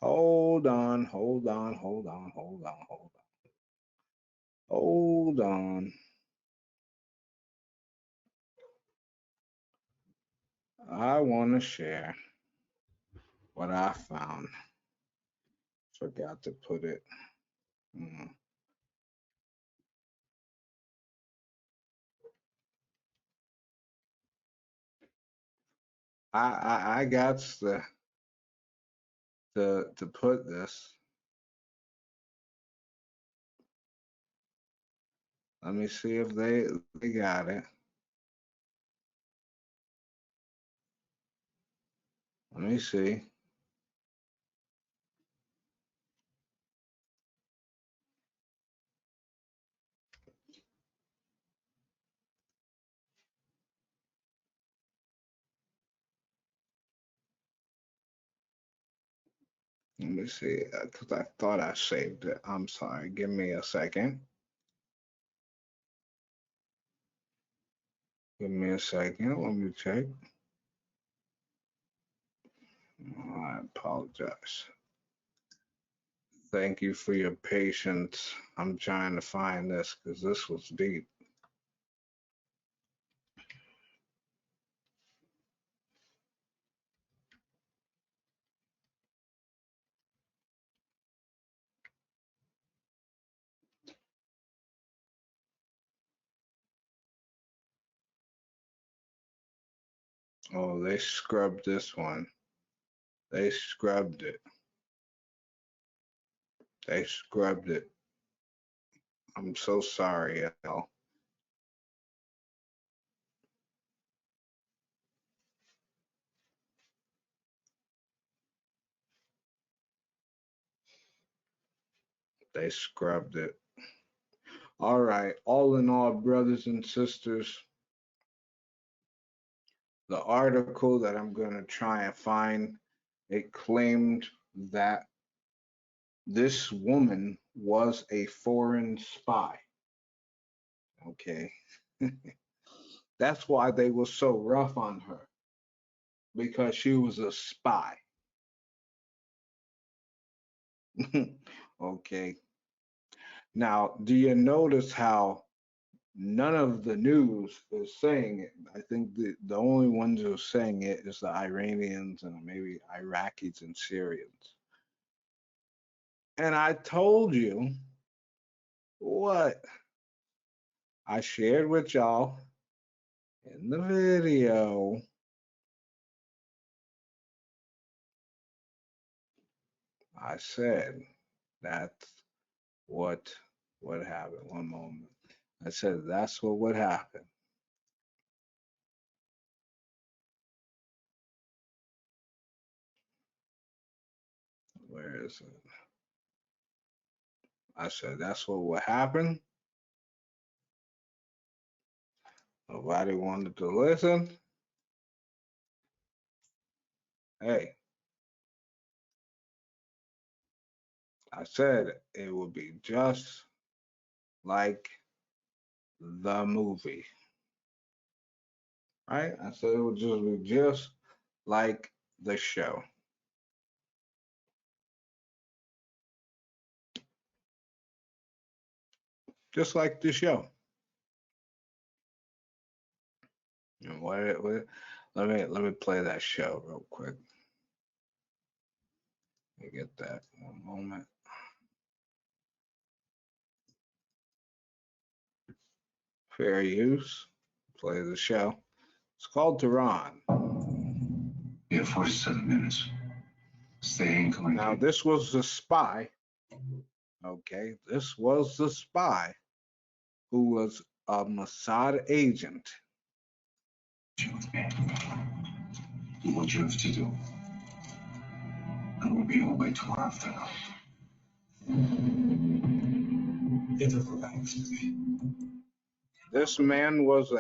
Hold on, hold on, hold on, hold on, hold on. Hold on. I want to share what I found. Forgot to put it. I got to put this. Let me see if they got it. Let me see. Let me see, because I thought I saved it. I'm sorry. Give me a second. Give me a second. Let me check. I apologize. Thank you for your patience. I'm trying to find this because this was deep. Oh, they scrubbed this one. They scrubbed it. They scrubbed it. I'm so sorry, y'all. They scrubbed it. All right. All in all, brothers and sisters, the article that I'm going to try and find, it claimed that this woman was a foreign spy. Okay. That's why they were so rough on her, because she was a spy. Okay. Now, do you notice how none of the news is saying it? I think the only ones who are saying it is the Iranians and maybe Iraqis and Syrians. And I told you what I shared with y'all in the video. I said that's what would happen. One moment. I said that's what would happen. Where is it? I said that's what would happen. Nobody wanted to listen. Hey, I said it would be just like the movie, right? I said it would just be just like the show. Just like the show. And let me play that show real quick. Let me get that one moment. Fair use. Play the show. It's called Tehran. You have 47 minutes. Stay in command. Now, this was the spy. Okay, this was the spy who was a Mossad agent. Do what you have to do. I will be home by tomorrow afternoon. This man was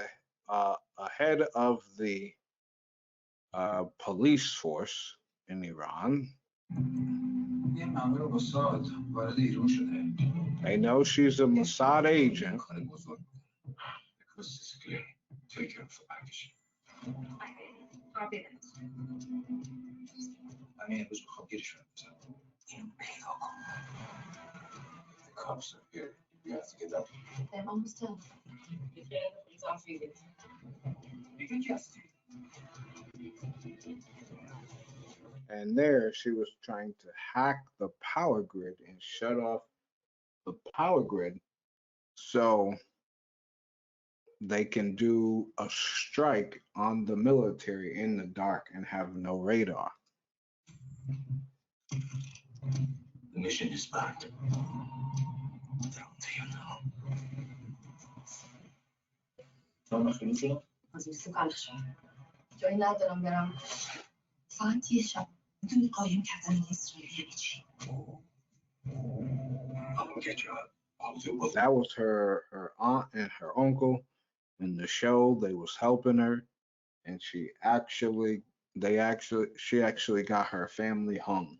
a head of the police force in Iran. They know she's a Mossad agent. The cops are here. You have to get up. They're almost done. And there she was trying to hack the power grid and shut off the power grid so they can do a strike on the military in the dark and have no radar. The mission is backed. Down to you now. جایی ندارم برم. ساعت یه شب میتونی قایم کردن اسرائیل یعنی چی؟ That was her aunt and her uncle in the show. They was helping her, and she actually got her family hung.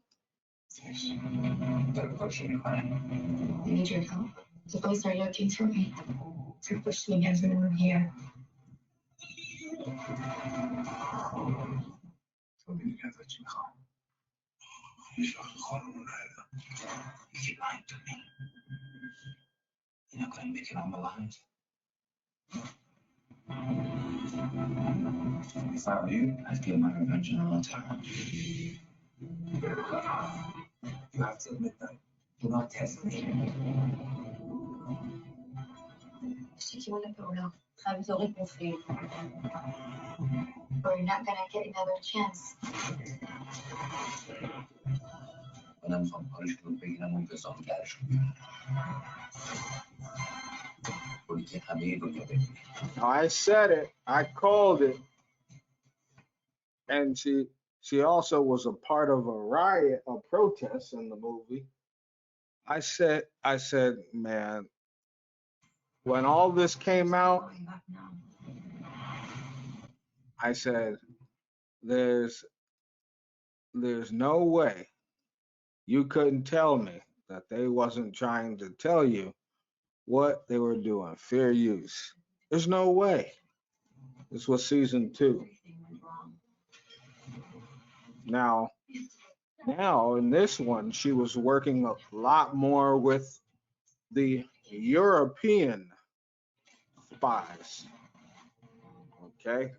You need your help? The police are looking for me. They're pursuing everyone here. You keep lying to me. You're not going to make it on the line. If I were you, I'd get my revenge in a long time. You have to admit that. Do not test me. Je sais qu'il pour là. Vous aurez compris. Or you're not gonna get another chance. When I'm from punishment, we can move this on cash. I said it. I called it. And she also was a part of a riot, a protest in the movie. I said, man, when all this came out, I said, there's no way you couldn't tell me that they wasn't trying to tell you what they were doing, fair use. There's no way. This was season 2. Now in this one, she was working a lot more with the European spies. Okay.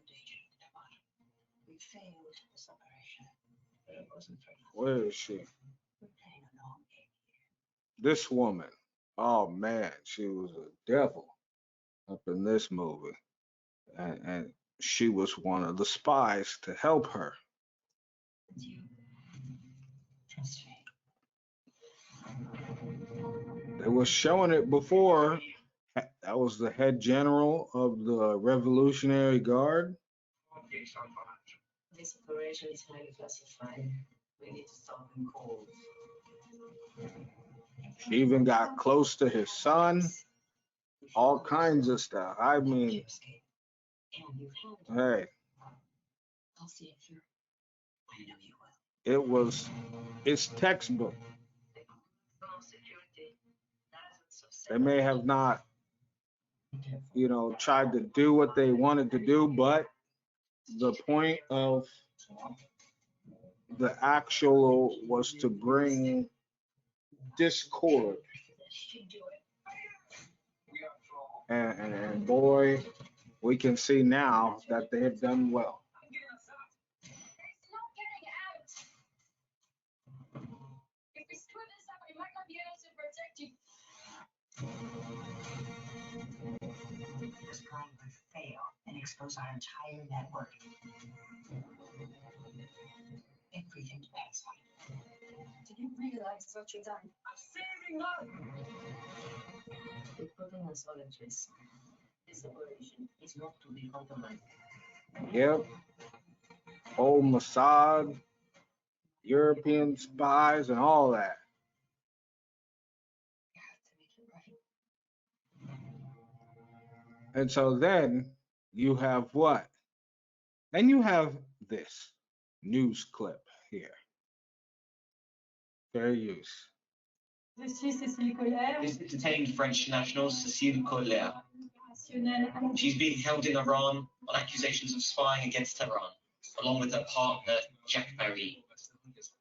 Where is she? This woman. Oh man, she was a devil up in this movie. And she was one of the spies to help her. They were showing it before. That was the head general of the Revolutionary Guard. This operation is highly classified. We need to stop them cold. She even got close to his son. All kinds of stuff. I mean, hey. I'll see it through. I know you will. It's textbook. They may have not, tried to do what they wanted to do, but the point of the actual was to bring discord. And boy, we can see now that they have done well. This plan would fail and expose our entire network. Everything depends on it. Did you realize what you've done? I'm saving lives. You're putting us all at risk. This operation is not to be compromised. Yep. Old Mossad, European spies, and all that. And so then you have what? Then you have this news clip here. Fair use. This is detained French national Cécile Collier. She's being held in Iran on accusations of spying against Tehran, along with her partner, Jacques Paris.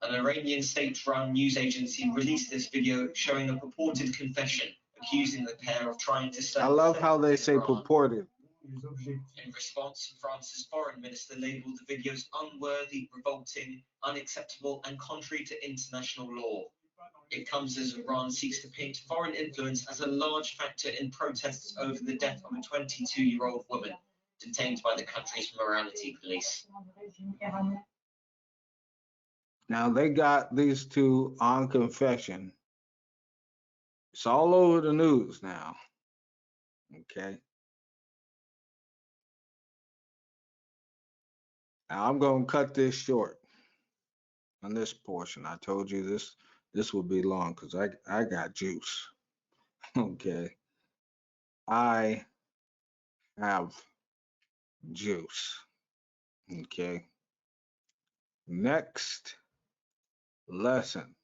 An Iranian state-run news agency released this video showing a purported confession accusing the pair of trying to I love how they say purported. In response, France's foreign minister labeled the videos unworthy, revolting, unacceptable, and contrary to international law. It comes as Iran seeks to paint foreign influence as a large factor in protests over the death of a 22-year-old woman detained by the country's morality police. Now they got these two on confession. It's all over the news now. Okay. Now I'm gonna cut this short on this portion. I told you this would be long because I got juice. Okay. I have juice. Okay. Next lesson.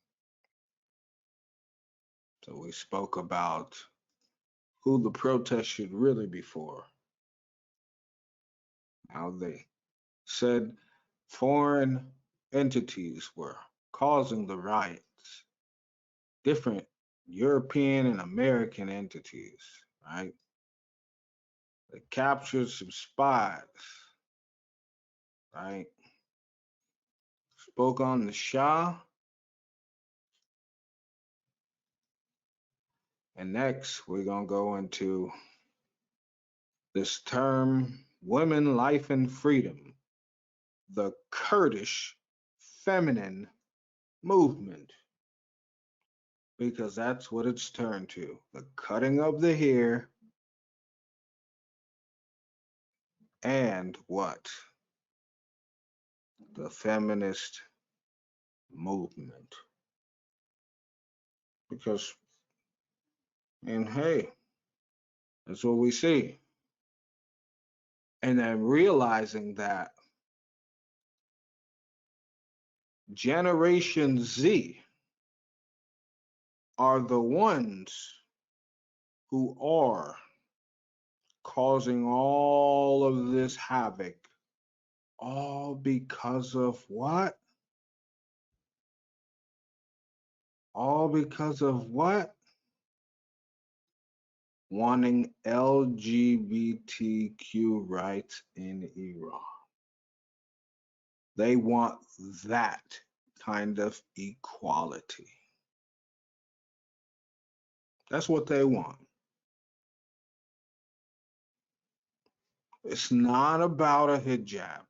So we spoke about who the protest should really be for. How they said foreign entities were causing the riots. Different European and American entities, right? They captured some spies, right? Spoke on the Shah. And next, we're going to go into this term, women, life, and freedom, the Kurdish feminine movement, because that's what it's turned to, the cutting of the hair and what? The feminist movement. Because, and hey, that's what we see. And then realizing that Generation Z are the ones who are causing all of this havoc, all because of what? All because of what? Wanting LGBTQ rights in Iran. They want that kind of equality. That's what they want. It's not about a hijab.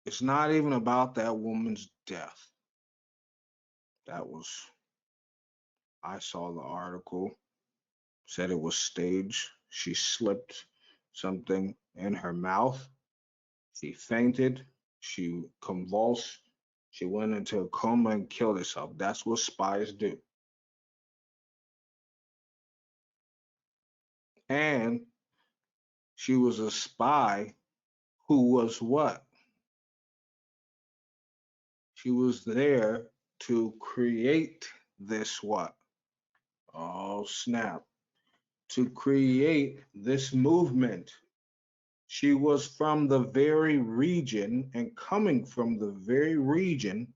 It's not even about that woman's death. That was, I saw the article, said it was staged. She slipped something in her mouth. She fainted. She convulsed. She went into a coma and killed herself. That's what spies do. And she was a spy who was what? She was there to create this what? Oh, snap. To create this movement. She was from the very region and coming from the very region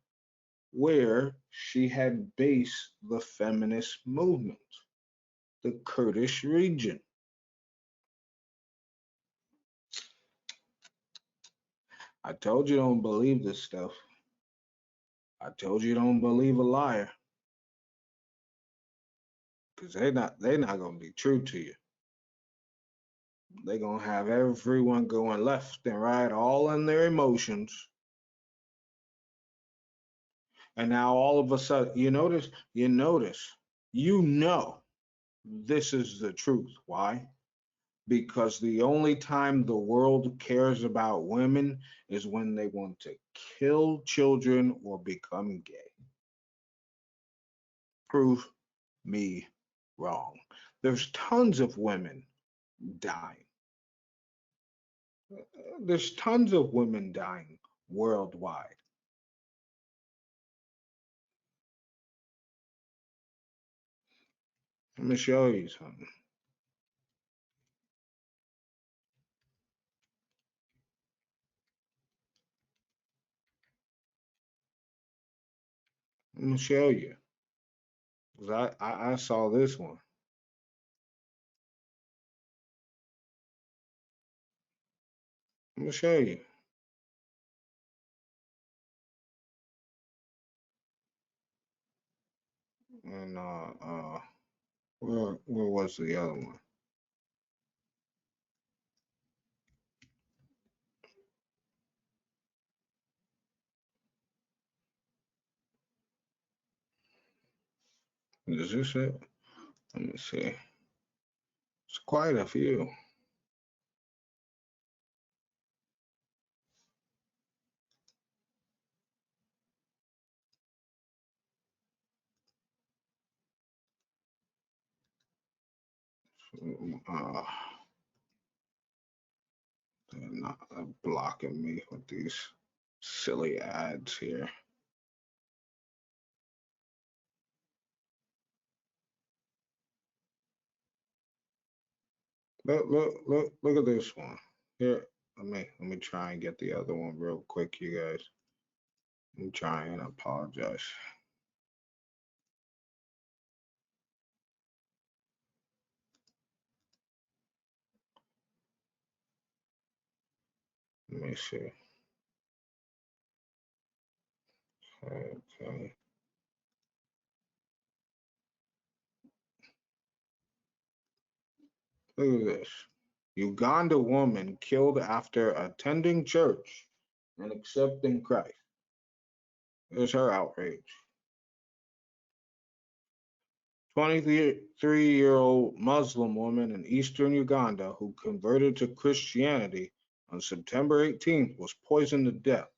where she had based the feminist movement, the Kurdish region. I told you don't believe this stuff. I told you don't believe a liar. Because they're not gonna be true to you. They're gonna have everyone going left and right, all in their emotions. And now all of a sudden, you notice, you know this is the truth. Why? Because the only time the world cares about women is when they want to kill children or become gay. Prove me wrong. There's tons of women dying. There's tons of women dying worldwide. Let me show you something. Let me show you. 'Cause I saw this one. Let me show you. And where was the other one? Is this it? Let me see. It's quite a few. Uh, they're not blocking me with these silly ads here. Look at this one. Here, let me try and get the other one real quick, you guys. I'm trying and apologize. Let me see. Okay. Look at this. Uganda woman killed after attending church and accepting Christ. There's her outrage. 23-year-old Muslim woman in eastern Uganda who converted to Christianity on September 18th was poisoned to death.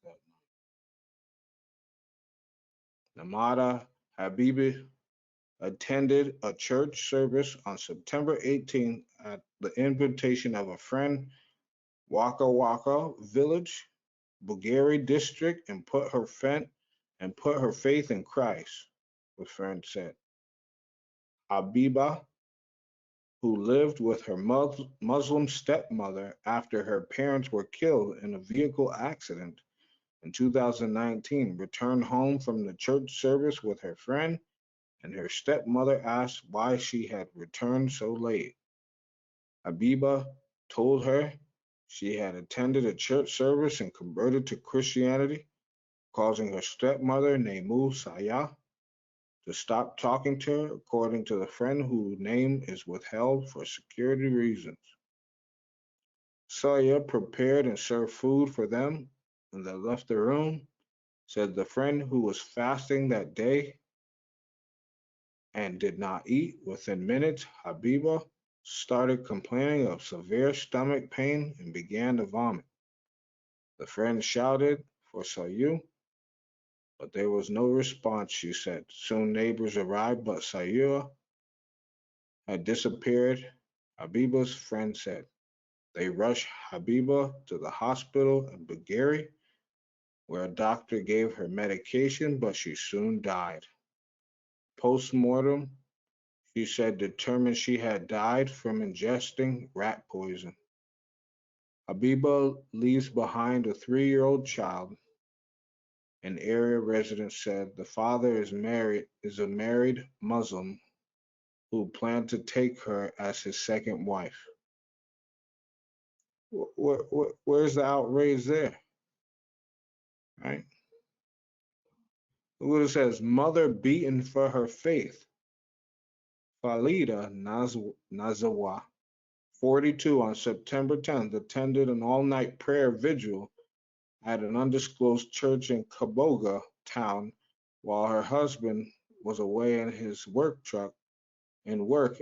Namada Habibi attended a church service on September 18th at the invitation of a friend, Waka Waka Village, Bugari district, and put her faith in Christ, the friend said. Habiba, who lived with her Muslim stepmother after her parents were killed in a vehicle accident in 2019, returned home from the church service with her friend, and her stepmother asked why she had returned so late. Habiba told her she had attended a church service and converted to Christianity, causing her stepmother, Nemu Saya, to stop talking to her, according to the friend whose name is withheld for security reasons. Saya prepared and served food for them, and they left the room, said the friend who was fasting that day and did not eat. Within minutes, Habiba started complaining of severe stomach pain and began to vomit. The friend shouted for Sayu, but there was no response, she said. Soon neighbors arrived, but Sayu had disappeared, Habiba's friend said. They rushed Habiba to the hospital in Bugari, where a doctor gave her medication, but she soon died. Post-mortem, she said, determined she had died from ingesting rat poison. Habiba leaves behind a 3-year-old child. An area resident said the father is a married Muslim who planned to take her as his second wife. Where's the outrage there? Right? Look what it says. Mother beaten for her faith. Falida Nazawa, 42, on September 10th, attended an all-night prayer vigil at an undisclosed church in Kaboga town while her husband was away in his work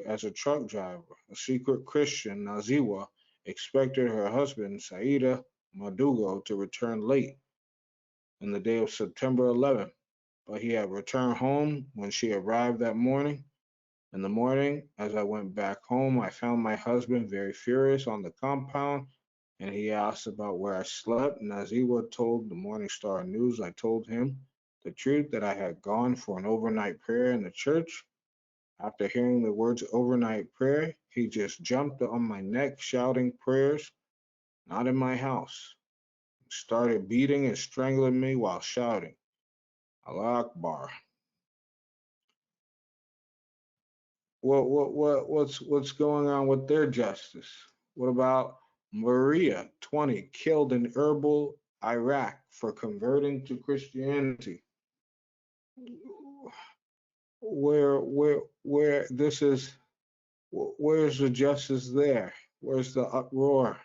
as a truck driver. A secret Christian, Naziwa, expected her husband, Saida Madugo, to return late on the day of September 11th, but he had returned home when she arrived that morning. In the morning, as I went back home, I found my husband very furious on the compound, and he asked about where I slept. Naziwa told the Morning Star News I told him the truth, that I had gone for an overnight prayer in the church. After hearing the words overnight prayer, he just jumped on my neck shouting prayers, not in my house. He started beating and strangling me while shouting, Allah Akbar. What's going on with their justice? What about Maria, 20, killed in Erbil, Iraq for converting to Christianity? Where this is, where's the justice there? Where's the uproar?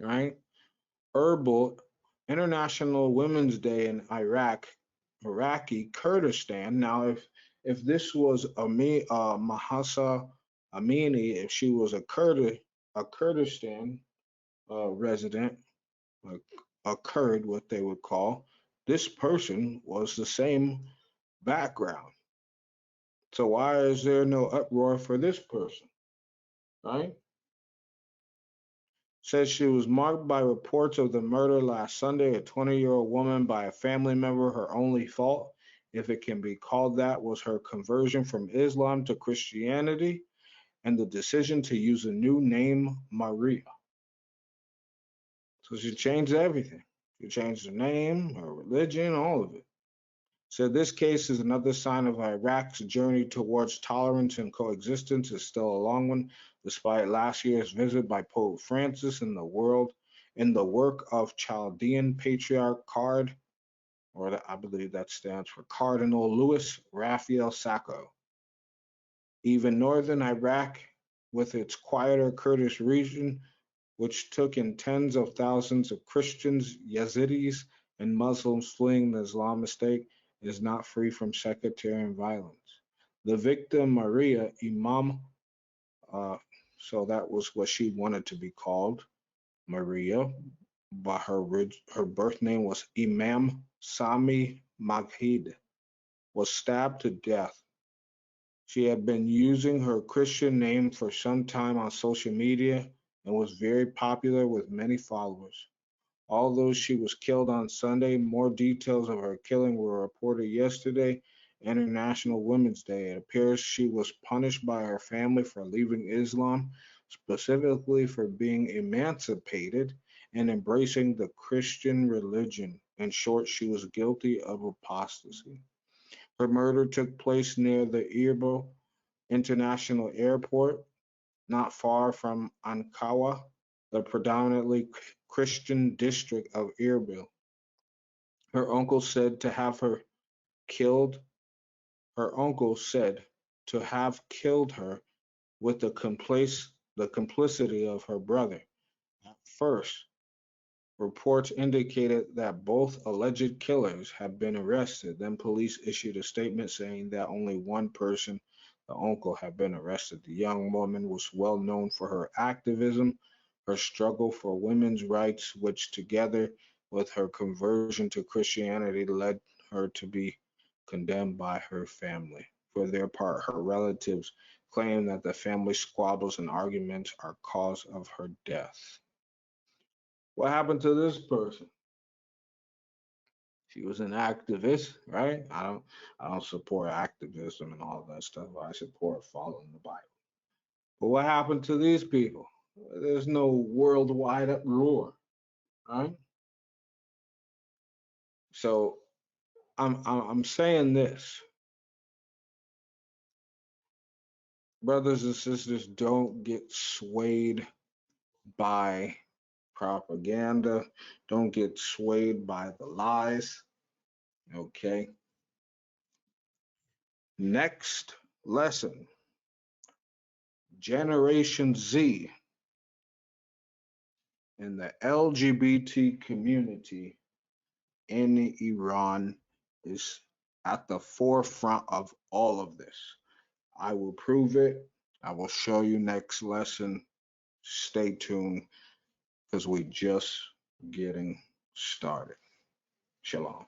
Right? Erbil, International Women's Day in Iraqi Kurdistan. Now, if this was Mahsa Amini, if she was a Kurdistan resident, a Kurd, what they would call, this person was the same background. So why is there no uproar for this person, right? Says she was marked by reports of the murder last Sunday, a 20-year-old woman by a family member. Her only fault, if it can be called that, was her conversion from Islam to Christianity and the decision to use a new name, Maria. So she changed everything. She changed her name, her religion, all of it. So this case is another sign of Iraq's journey towards tolerance and coexistence is still a long one, despite last year's visit by Pope Francis in the work of Chaldean Patriarch Card, I believe that stands for Cardinal Louis Raphael Sacco. Even northern Iraq, with its quieter Kurdish region, which took in tens of thousands of Christians, Yazidis, and Muslims fleeing the Islamic State, is not free from sectarian violence. The victim, Maria Imam, so that was what she wanted to be called, Maria, but her birth name was Imam Sami Maghid, was stabbed to death. She had been using her Christian name for some time on social media and was very popular with many followers. Although she was killed on Sunday, more details of her killing were reported yesterday, International Women's Day. It appears she was punished by her family for leaving Islam, specifically for being emancipated and embracing the Christian religion. In short, she was guilty of apostasy. Her murder took place near the Erbil International Airport, not far from Ankawa, the predominantly Christian district of Erbil. Her uncle said to have killed her with the complicity of her brother. At first, reports indicated that both alleged killers had been arrested. Then police issued a statement saying that only one person, the uncle, had been arrested. The young woman was well known for her activism, her struggle for women's rights, which together with her conversion to Christianity led her to be condemned by her family. For their part, her relatives claim that the family squabbles and arguments are cause of her death. What happened to this person? She was an activist, right? I don't support activism and all that stuff. I support following the Bible. But what happened to these people? There's no worldwide uproar, right? So I'm saying this, brothers and sisters, don't get swayed by propaganda. Don't get swayed by the lies. Okay. Next lesson. Generation Z and the LGBT community in Iran is at the forefront of all of this. I will prove it. I will show you next lesson. Stay tuned because we're just getting started. Shalom.